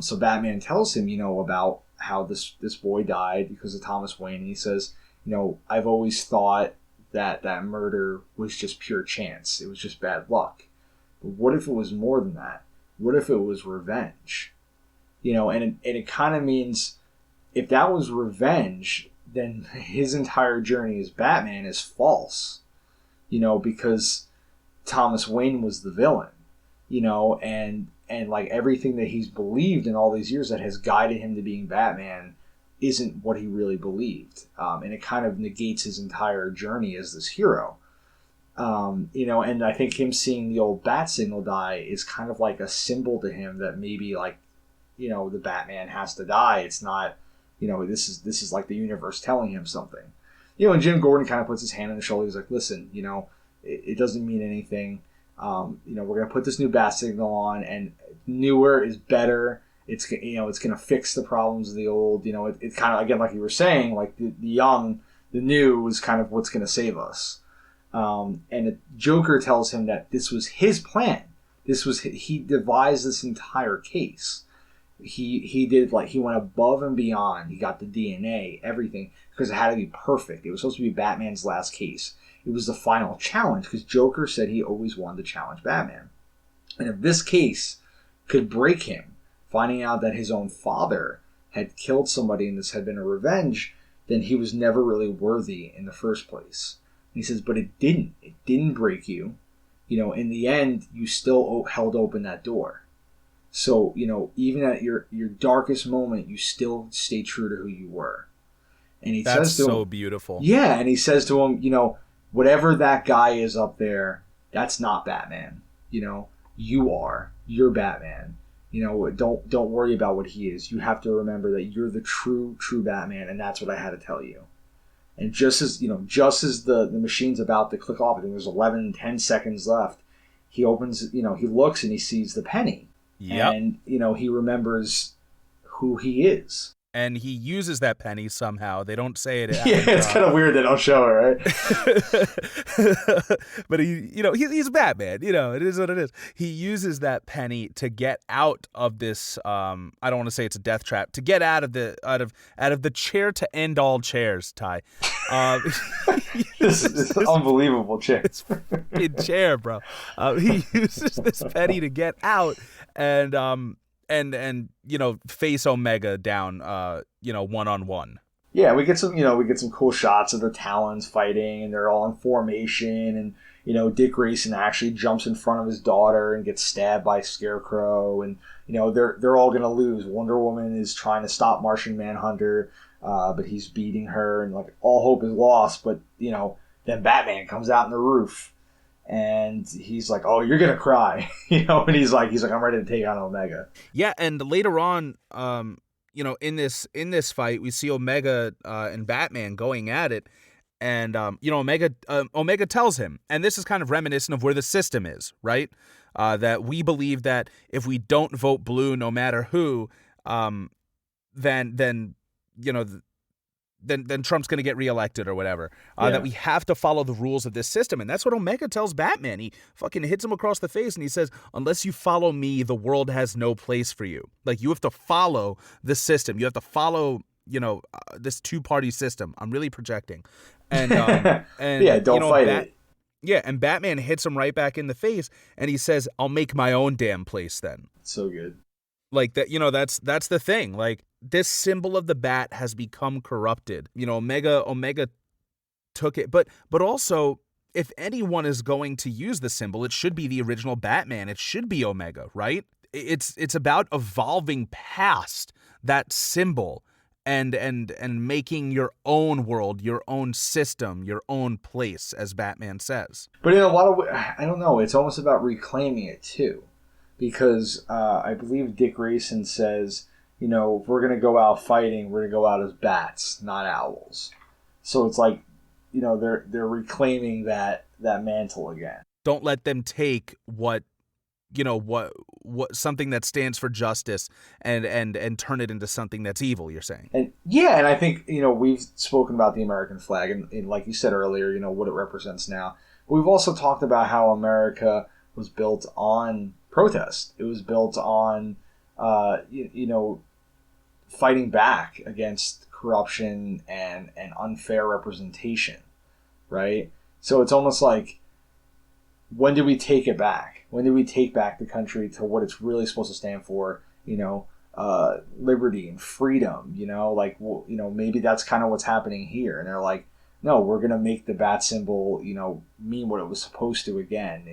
So Batman tells him, about how this boy died because of Thomas Wayne. And he says, I've always thought that murder was just pure chance. It was just bad luck. But what if it was more than that? What if it was revenge? And it kind of means... if that was revenge, then his entire journey as Batman is false, because Thomas Wayne was the villain, and like everything that he's believed in all these years that has guided him to being Batman isn't what he really believed. And it kind of negates his entire journey as this hero. And I think him seeing the old bat signal die is kind of like a symbol to him that maybe like, the Batman has to die. It's not, this is like the universe telling him something. And Jim Gordon kind of puts his hand on his shoulder. He's like, listen, it doesn't mean anything. We're going to put this new bat signal on, and newer is better. It's, it's going to fix the problems of the old. It kind of, again, like you were saying, like the new is kind of what's going to save us. And the Joker tells him that this was his plan. He devised this entire case. He did, like, he went above and beyond. He got the DNA, everything, because it had to be perfect. It was supposed to be Batman's last case. It was the final challenge, because Joker said he always wanted to challenge Batman. And if this case could break him, finding out that his own father had killed somebody and this had been a revenge, then he was never really worthy in the first place. And he says, but it didn't. It didn't break you. In the end, you still held open that door. So, even at your darkest moment, you still stay true to who you were. And he says to him, so beautiful. Yeah, and he says to him, whatever that guy is up there, that's not Batman. You are. You're Batman. Don't worry about what he is. You have to remember that you're the true Batman, and that's what I had to tell you. And just as the machine's about to click off, I think there's 11, 10 seconds left. He opens, he looks and he sees the penny. Yep. And he remembers who he is. And he uses that penny somehow. They don't say it. Yeah, it's kind of weird they don't show it, right? But he's Batman. It is what it is. He uses that penny to get out of this. I don't want to say it's a death trap. To get out of the chair to end all chairs, Ty. This unbelievable chair. This fucking chair, bro. He uses this penny to get out and face Omega down one-on-one. Yeah, we get some cool shots of the Talons fighting, and they're all in formation, and Dick Grayson actually jumps in front of his daughter and gets stabbed by Scarecrow, and they're all gonna lose. Wonder Woman is trying to stop Martian Manhunter, but he's beating her, and like all hope is lost. But then Batman comes out in the roof. And he's like, "Oh, you're gonna cry," and he's like, "I'm ready to take on Omega." Yeah, and later on, in this fight, we see Omega and Batman going at it, and Omega tells him, and this is kind of reminiscent of where the system is, right? That we believe that if we don't vote blue, no matter who, then Trump's going to get reelected or whatever. That we have to follow the rules of this system. And that's what Omega tells Batman. He fucking hits him across the face and he says, unless you follow me, the world has no place for you. Like, you have to follow the system. You have to follow, this two-party system. I'm really projecting. And don't fight it. Yeah, and Batman hits him right back in the face and he says, I'll make my own damn place then. So good. Like that, that's the thing. Like, this symbol of the bat has become corrupted. Omega took it, but also, if anyone is going to use the symbol, it should be the original Batman. It should be Omega, right? It's about evolving past that symbol and making your own world, your own system, your own place, as Batman says. But in a lot of ways, I don't know. It's almost about reclaiming it too, because I believe Dick Grayson says, if we're going to go out fighting, we're going to go out as bats, not owls. So it's like, they're reclaiming that mantle again. Don't let them take what something that stands for justice and turn it into something that's evil, you're saying. And I think, we've spoken about the American flag and like you said earlier, what it represents now. But we've also talked about how America was built on protest. It was built on, fighting back against corruption and unfair representation, right? So it's almost like, when do we take it back? When do we take back the country to what it's really supposed to stand for? Liberty and freedom. Maybe that's kind of what's happening here. And they're like, no, we're gonna make the bat symbol, mean what it was supposed to again.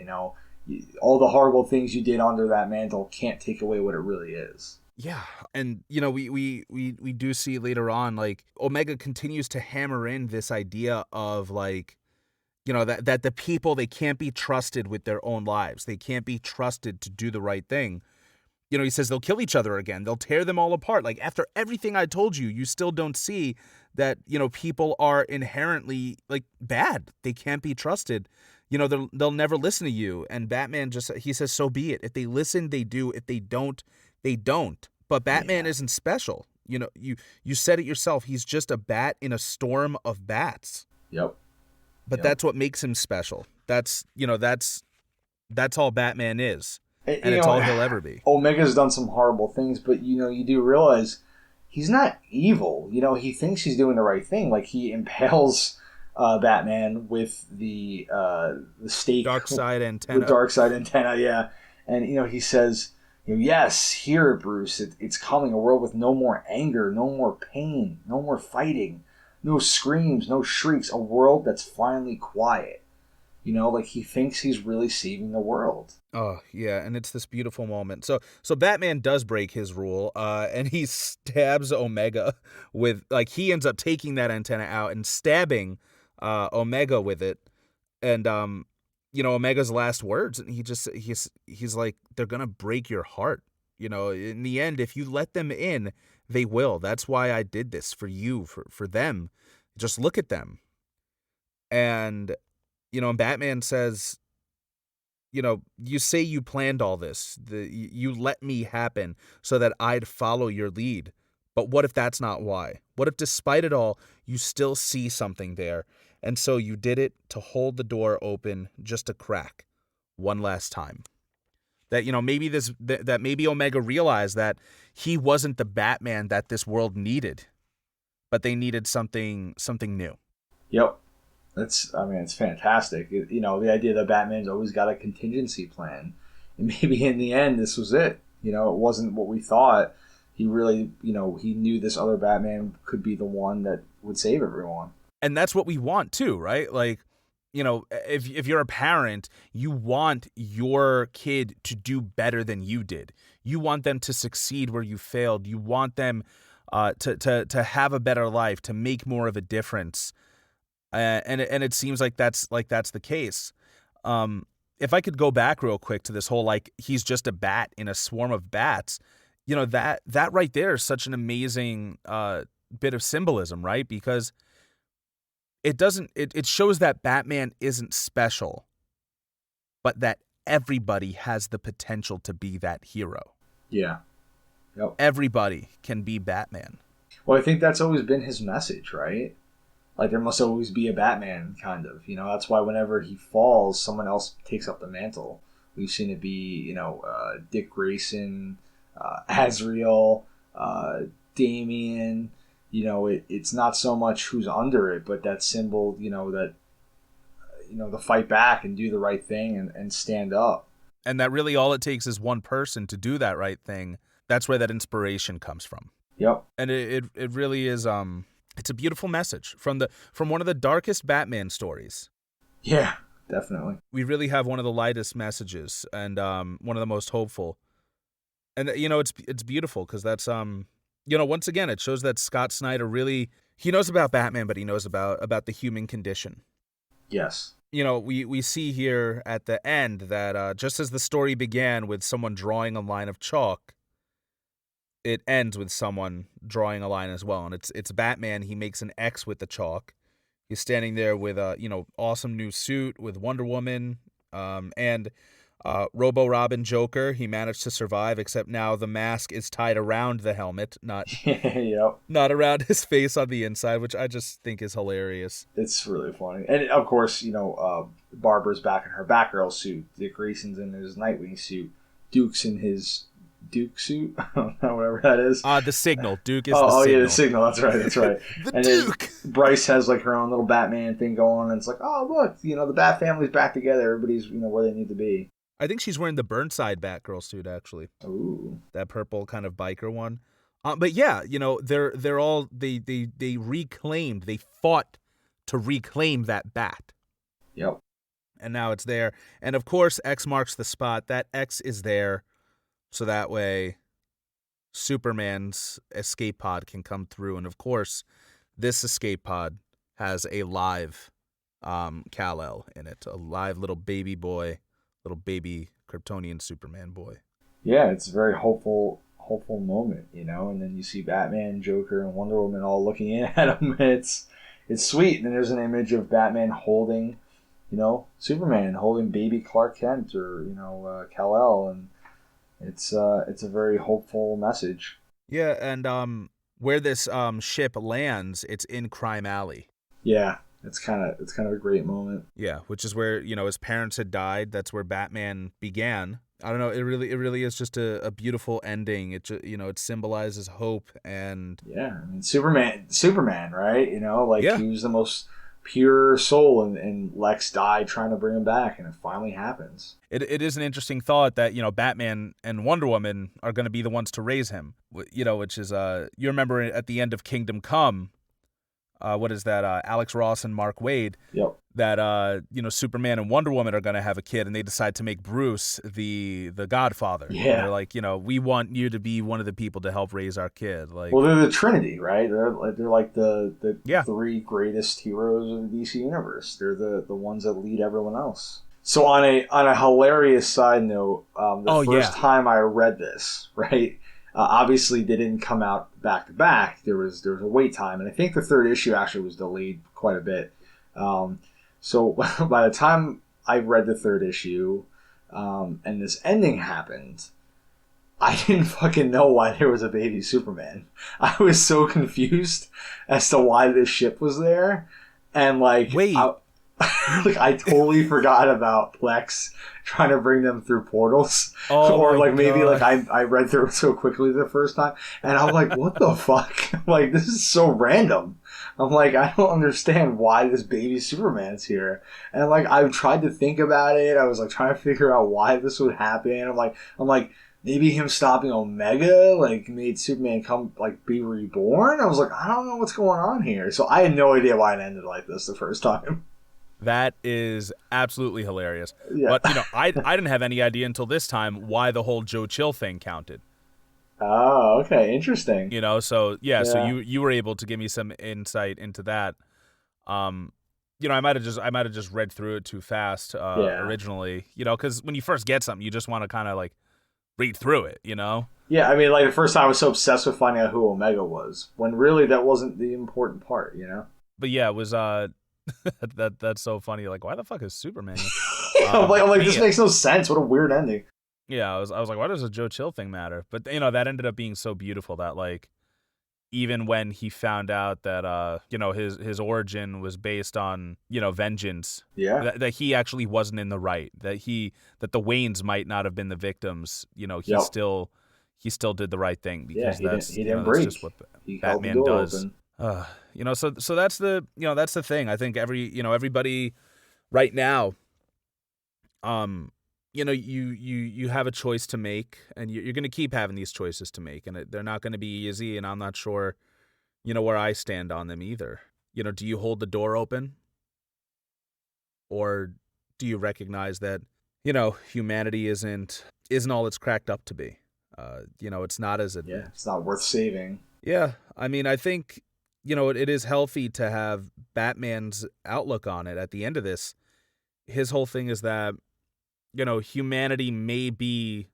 All the horrible things you did under that mantle can't take away what it really is. Yeah, and we do see later on, like, Omega continues to hammer in this idea of, like, that the people, they can't be trusted with their own lives. They can't be trusted to do the right thing. He says they'll kill each other again. They'll tear them all apart. Like, after everything I told you, you still don't see that, people are inherently, like, bad. They can't be trusted. They'll never listen to you. And Batman he says, so be it. If they listen, they do. If they don't, they don't. But Batman isn't special. You said it yourself. He's just a bat in a storm of bats. Yep. But that's what makes him special. That's all Batman is. And it's all he'll ever be. Omega's done some horrible things, but you do realize he's not evil. He thinks he's doing the right thing. Like, he impales Batman with the stake, dark side antenna. The dark side antenna, yeah. And he says, yes, hear it, Bruce. It's coming. A world with no more anger, no more pain, no more fighting, no screams, no shrieks. A world that's finally quiet. Like, he thinks he's really saving the world. Oh, yeah, and it's this beautiful moment. So Batman does break his rule, and he stabs Omega with, like, he ends up taking that antenna out and stabbing Omega with it. And, Omega's last words, and he's like, they're going to break your heart. In the end, if you let them in, they will. That's why I did this for you, for them. Just look at them. And, and Batman says, you say you planned all this. You let me happen so that I'd follow your lead. But what if that's not why? What if despite it all, you still see something there? And so you did it to hold the door open just a crack one last time. That, that maybe Omega realized that he wasn't the Batman that this world needed, but they needed something new. Yep. It's fantastic. The idea that Batman's always got a contingency plan. And maybe in the end, this was it. It wasn't what we thought. He really, he knew this other Batman could be the one that would save everyone. And that's what we want too, right? Like, if you're a parent, you want your kid to do better than you did. You want them to succeed where you failed. You want them to have a better life, to make more of a difference. And it seems like that's the case. If I could go back real quick to this whole, he's just a bat in a swarm of bats, that right there is such an amazing bit of symbolism, right? Because it shows that Batman isn't special, but that everybody has the potential to be that hero. Yeah. Yep. Everybody can be Batman. Well, I think that's always been his message, right? Like, there must always be a Batman, kind of. That's why whenever he falls, someone else takes up the mantle. We've seen it be, Dick Grayson, Azrael, Damian. It's not so much who's under it, but that symbol, that, to fight back and do the right thing and stand up. And that really all it takes is one person to do that right thing. That's where that inspiration comes from. Yep. And it really is, it's a beautiful message from one of the darkest Batman stories. Yeah, definitely. We really have one of the lightest messages and one of the most hopeful. And it's beautiful because that's once again it shows that Scott Snyder really, he knows about Batman, but he knows about the human condition. Yes. We see here at the end that just as the story began with someone drawing a line of chalk, it ends with someone drawing a line as well. And it's Batman. He makes an X with the chalk. He's standing there with a, awesome new suit with Wonder Woman, and Robo Robin Joker. He managed to survive, except now the mask is tied around the helmet, not yep. not around his face on the inside, which I just think is hilarious. It's really funny. And of course, Barbara's back in her Batgirl suit. Dick Grayson's in his Nightwing suit. Duke's in his Duke suit, whatever that is. The Signal. Duke is the Signal. Signal. Yeah, the Signal. That's right. The and Duke. Bryce has her own little Batman thing going, and it's like, oh look, the Bat family's back together. Everybody's where they need to be. I think she's wearing the Burnside Batgirl suit actually. Ooh, that purple kind of biker one. But yeah, they're all they reclaimed. They fought to reclaim that bat. Yep. And now it's there. And of course, X marks the spot. That X is there. So that way, Superman's escape pod can come through. And of course, this escape pod has a live Kal-El in it. A live little baby boy, little baby Kryptonian Superman boy. Yeah, it's a very hopeful moment, And then you see Batman, Joker, and Wonder Woman all looking in at him. It's sweet. And then there's an image of Batman holding, Superman holding baby Clark Kent or Kal-El, and it's a very hopeful message. Yeah, and where this ship lands, it's in Crime Alley. Yeah, it's kind of a great moment. Yeah, which is where his parents had died. That's where Batman began. I don't know. It really is just a beautiful ending. It it symbolizes hope and yeah. I mean, Superman, right? Yeah. He was the most pure soul, and Lex died trying to bring him back, and it finally happens. It is an interesting thought that Batman and Wonder Woman are going to be the ones to raise him. Which is you remember at the end of Kingdom Come, what is that? Alex Ross and Mark Waid. Yep. That Superman and Wonder Woman are going to have a kid, and they decide to make Bruce the Godfather. Yeah. And they're like, we want you to be one of the people to help raise our kid. Like, well, they're the Trinity, right? They're like the Yeah. three greatest heroes of the DC universe. They're the ones that lead everyone else. So on a hilarious side note, the first yeah. time I read this, right? Obviously, they didn't come out back to back. There was a wait time, and I think the third issue actually was delayed quite a bit. Um, so by the time I read the third issue, and this ending happened, I didn't fucking know why there was a baby Superman. I was so confused as to why this ship was there, and Wait. like I totally forgot about Plex trying to bring them through portals, Oh or my maybe god. I read through it so quickly the first time, and I'm like, what the fuck? Like this is so random. I'm like, I don't understand why this baby Superman's here, and I've tried to think about it. I was trying to figure out why this would happen. I'm like. Maybe him stopping Omega made Superman come be reborn. I was like, I don't know what's going on here. So I had no idea why it ended like this the first time. That is absolutely hilarious. Yeah. But I didn't have any idea until this time why the whole Joe Chill thing counted. Oh, okay, interesting. So yeah, so Yeah. you were able to give me some insight into that. Um, I might have just read through it too fast Yeah. originally. Because when you first get something, you just want to kind of read through it. Yeah, I mean, the first time I was so obsessed with finding out who Omega was, when really that wasn't the important part, you know? But yeah, it was that's so funny. Like, why the fuck is Superman here? I'm like, this Yeah. makes no sense. What a weird ending. Yeah, I was like, why does the Joe Chill thing matter? But that ended up being so beautiful that even when he found out that his origin was based on vengeance, Yeah. that he actually wasn't in the right, that the Waynes might not have been the victims, Yep. he still did the right thing Yeah, because he didn't that's break. just what He held the Batman door does. open. So that's the thing. I think everybody right now, you have a choice to make, and you're going to keep having these choices to make, and they're not going to be easy. And I'm not sure, where I stand on them either. Do you hold the door open, or do you recognize that humanity isn't all it's cracked up to be? It's not as it. Yeah, it's not worth saving. Yeah, I mean, I think it is healthy to have Batman's outlook on it. At the end of this, his whole thing is that humanity may be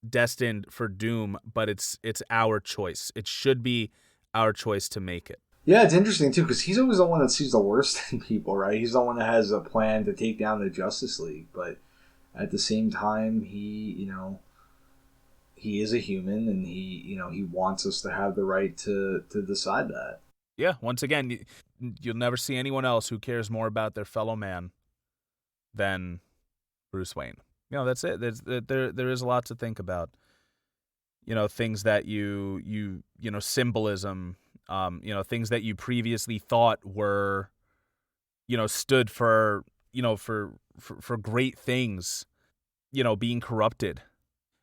destined for doom, but it's our choice. It should be our choice to make it. Yeah, it's interesting too because he's always the one that sees the worst in people, right? He's the one that has a plan to take down the Justice League, but at the same time, he is a human, and he wants us to have the right to decide that. Yeah, once again, you'll never see anyone else who cares more about their fellow man than Bruce Wayne. That's it. There is a lot to think about. Things that you symbolism. Things that you previously thought were, stood for, for great things, being corrupted.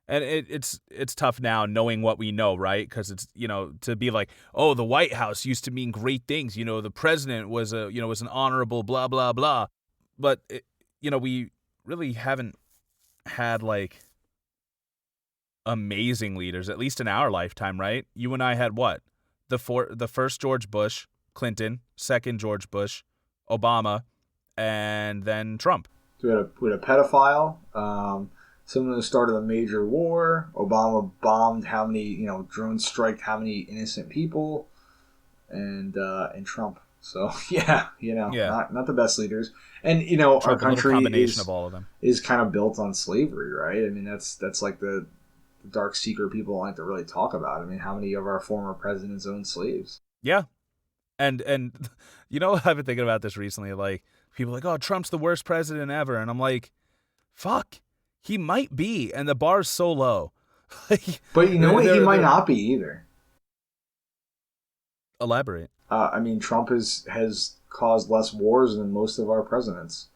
And it's tough now knowing what we know, right? Because it's to be like, oh, the White House used to mean great things. The president was was an honorable blah blah blah, but we really haven't had amazing leaders, at least in our lifetime, right? You and I had what? The first George Bush, Clinton, second George Bush, Obama, and then Trump. So we had a pedophile. Someone who started a major war. Obama bombed how many, drone striked how many innocent people, and Trump. So yeah, not the best leaders. And Trump, our country combination of all of them is kind of built on slavery, right? I mean, that's like the dark secret people like to really talk about. I mean, how many of our former presidents owned slaves? Yeah, and I've been thinking about this recently. Like people are like, oh, Trump's the worst president ever, and I'm like, fuck. He might be, and the bar's so low. But you know what? He might not be either. Elaborate. I mean, Trump has caused less wars than most of our presidents.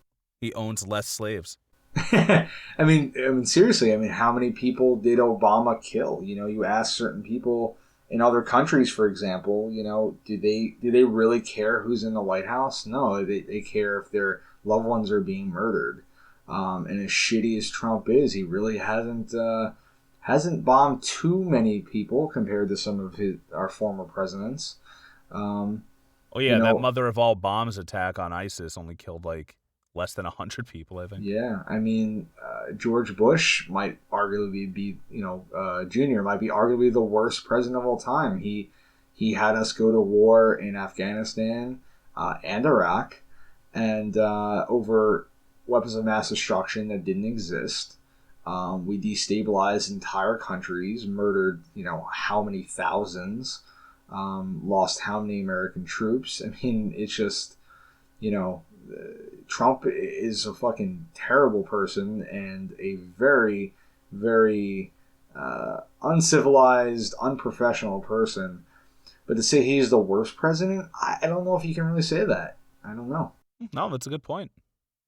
He owns less slaves. I mean, seriously. I mean, how many people did Obama kill? You ask certain people in other countries, for example. Do they really care who's in the White House? No, they care if their loved ones are being murdered. And as shitty as Trump is, he really hasn't bombed too many people compared to some of our former presidents. Oh yeah, that mother of all bombs attack on ISIS only killed less than 100 people, I think. Yeah, I mean, George Bush might arguably be, Jr. might be arguably the worst president of all time. He had us go to war in Afghanistan and Iraq, and over weapons of mass destruction that didn't exist. We destabilized entire countries, murdered, how many thousands, lost how many American troops. I mean, it's just, Trump is a fucking terrible person and a very, very uncivilized, unprofessional person. But to say he's the worst president, I don't know if you can really say that. I don't know. No, that's a good point.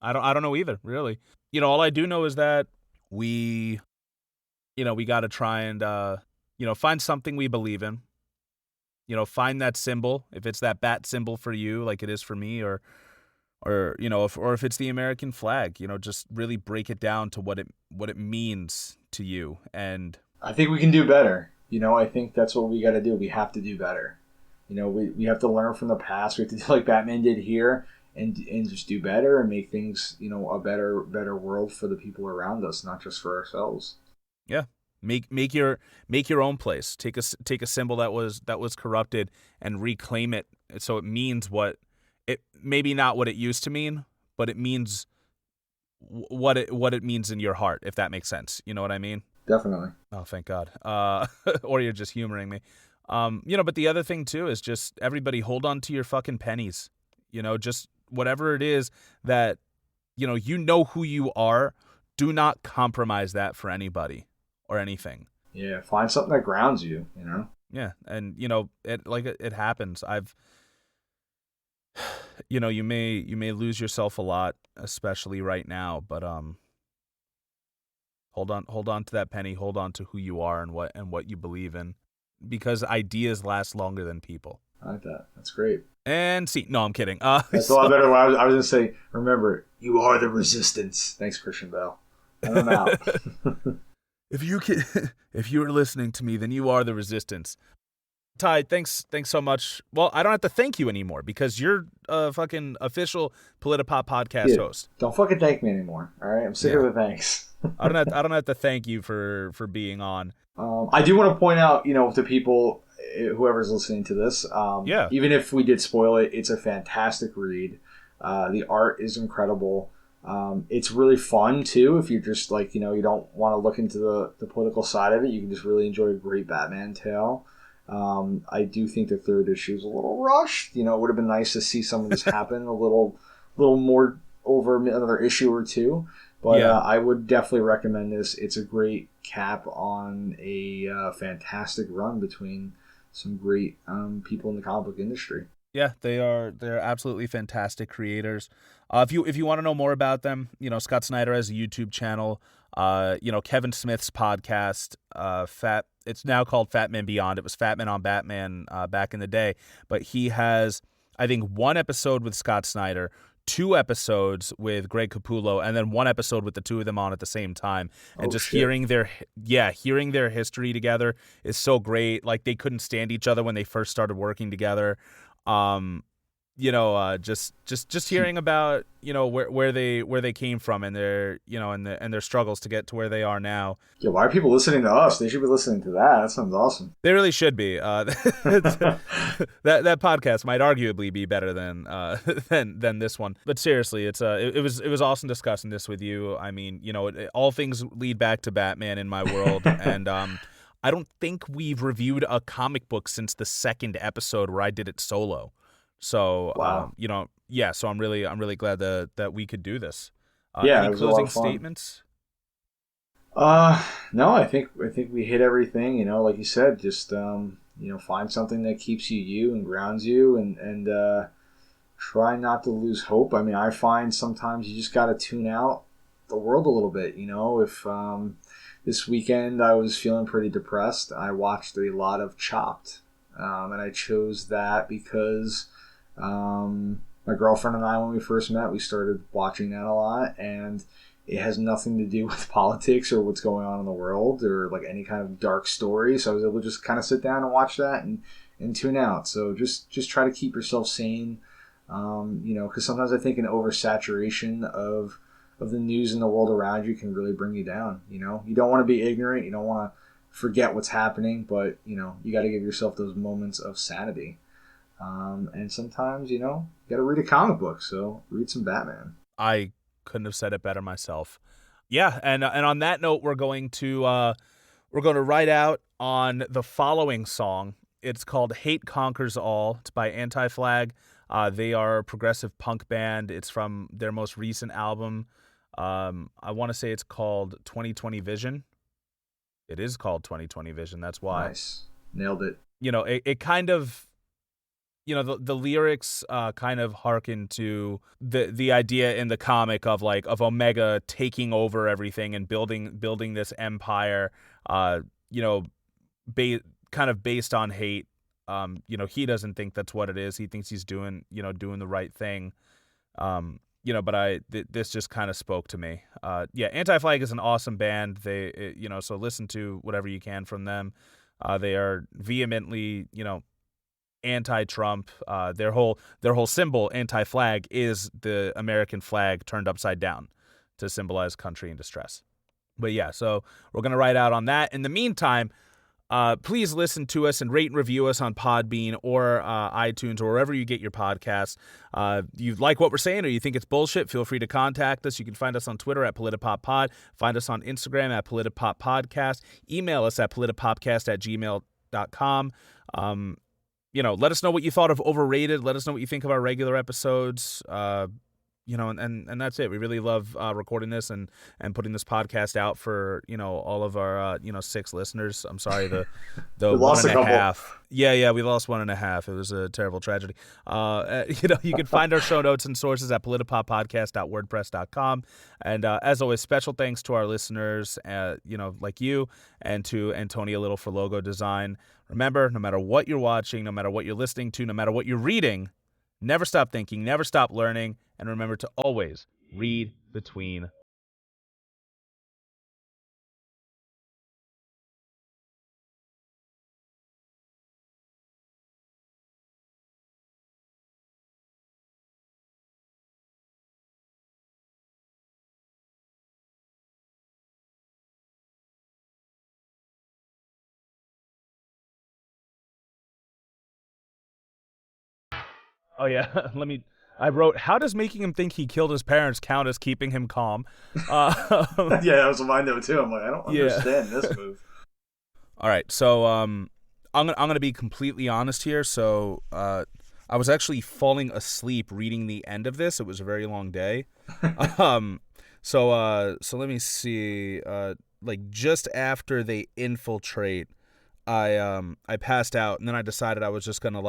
I don't know either, really. All I do know is that we got to try and find something we believe in. Find that symbol, if it's that bat symbol for you, like it is for me, or if it's the American flag, just really break it down to what it means to you. And I think we can do better. I think that's what we got to do. We have to do better. We have to learn from the past. We have to do like Batman did here and just do better and make things, a better world for the people around us, not just for ourselves. Yeah. Make your own place. Take a symbol that was corrupted and reclaim it so it means what it, maybe not what it used to mean, but it means what it means in your heart, if that makes sense. You know what I mean? Definitely. Oh, thank God. Or you're just humoring me. But the other thing too is just everybody hold on to your fucking pennies. Just whatever it is that, who you are, do not compromise that for anybody or anything. Yeah. Find something that grounds you, Yeah. And, it happens. You may lose yourself a lot, especially right now, but, hold on to that penny, hold on to who you are and what you believe in, because ideas last longer than people. I like that. That's great. And see, no, I'm kidding. That's a lot better. I was going to say, remember, you are the resistance. Thanks, Christian Bale. And I'm out. If you are listening to me, then you are the resistance. Ty, thanks so much. Well, I don't have to thank you anymore because you're a fucking official PolitiPop podcast host. Don't fucking thank me anymore. All right, I'm sick of the thanks. I don't have to thank you for being on. I do want to point out, to people, whoever's listening to this, even if we did spoil it, it's a fantastic read. The art is incredible. It's really fun too. If you're just like, you don't want to look into the political side of it, you can just really enjoy a great Batman tale. I do think the third issue is a little rushed. It would have been nice to see some of this happen a little more over another issue or two. But I would definitely recommend this. It's a great cap on a fantastic run between some great people in the comic book industry. Yeah, they're absolutely fantastic creators. If you want to know more about them, Scott Snyder has a YouTube channel. Kevin Smith's podcast, it's now called Fat Man Beyond. It was Fat Man on Batman back in the day, but he has, I think, one episode with Scott Snyder, 2 episodes with Greg Capullo, and then 1 episode with the two of them on at the same time. And hearing their history together is so great. Like, they couldn't stand each other when they first started working together. Just hearing about, where they came from and their, and their struggles to get to where they are now. Yeah, why are people listening to us? They should be listening to that. That sounds awesome. They really should be. That podcast might arguably be better than this one. But seriously, it was awesome discussing this with you. I mean, all things lead back to Batman in my world, and I don't think we've reviewed a comic book since the 2nd episode where I did it solo. So, wow. So I'm really glad that we could do this. Any closing statements? No, I think we hit everything, like you said, just, find something that keeps you and grounds you and try not to lose hope. I mean, I find sometimes you just got to tune out the world a little bit, if, this weekend I was feeling pretty depressed. I watched a lot of Chopped, and I chose that because my girlfriend and I, when we first met, we started watching that a lot, and it has nothing to do with politics or what's going on in the world or like any kind of dark story. So I was able to just kind of sit down and watch that and tune out. So just try to keep yourself sane. Because sometimes I think an oversaturation of the news in the world around you can really bring you down. You don't want to be ignorant. You don't want to forget what's happening, but you got to give yourself those moments of sanity. And sometimes, you got to read a comic book. So read some Batman. I couldn't have said it better myself. Yeah, and on that note, we're going to write out on the following song. It's called "Hate Conquers All." It's by Anti-Flag. They are a progressive punk band. It's from their most recent album. I want to say it's called 2020 Vision. It is called 2020 Vision. That's why. Nice. Nailed it. It kind of, the lyrics kind of hearken to the idea in the comic of Omega taking over everything and building this empire, kind of based on hate. He doesn't think that's what it is. He thinks he's doing the right thing. But this just kind of spoke to me. Anti-Flag is an awesome band. They, so listen to whatever you can from them. They are vehemently, anti-Trump. Their whole symbol, anti-flag, is the American flag turned upside down to symbolize country in distress. But yeah, so we're going to write out on that. In the meantime, please listen to us and rate and review us on Podbean or iTunes or wherever you get your podcasts. You like what we're saying or you think it's bullshit, feel free to contact us. You can find us on Twitter at PolitiPopPod. Find us on Instagram at PolitiPopPodcast. Email us at politipopcast@gmail.com. Let us know what you thought of Overrated. Let us know what you think of our regular episodes. And that's it. We really love recording this and putting this podcast out for, all of our, 6 listeners. I'm sorry, the 1.5. Yeah, we lost 1.5. It was a terrible tragedy. You can find our show notes and sources at politipoppodcast.wordpress.com. And as always, special thanks to our listeners, like you, and to Antonia Little for logo design. Remember, no matter what you're watching, no matter what you're listening to, no matter what you're reading, never stop thinking, never stop learning, and remember to always read between. Oh, yeah. I wrote, how does making him think he killed his parents count as keeping him calm? Yeah, that was my note too. I'm like, I don't understand this move. All right, so I'm gonna be completely honest here. So I was actually falling asleep reading the end of this. It was a very long day. So let me see. Just after they infiltrate, I passed out, and then I decided I was just gonna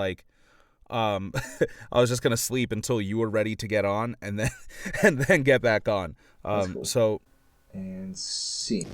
I was just gonna sleep until you were ready to get on, and then get back on. Cool. So and scene.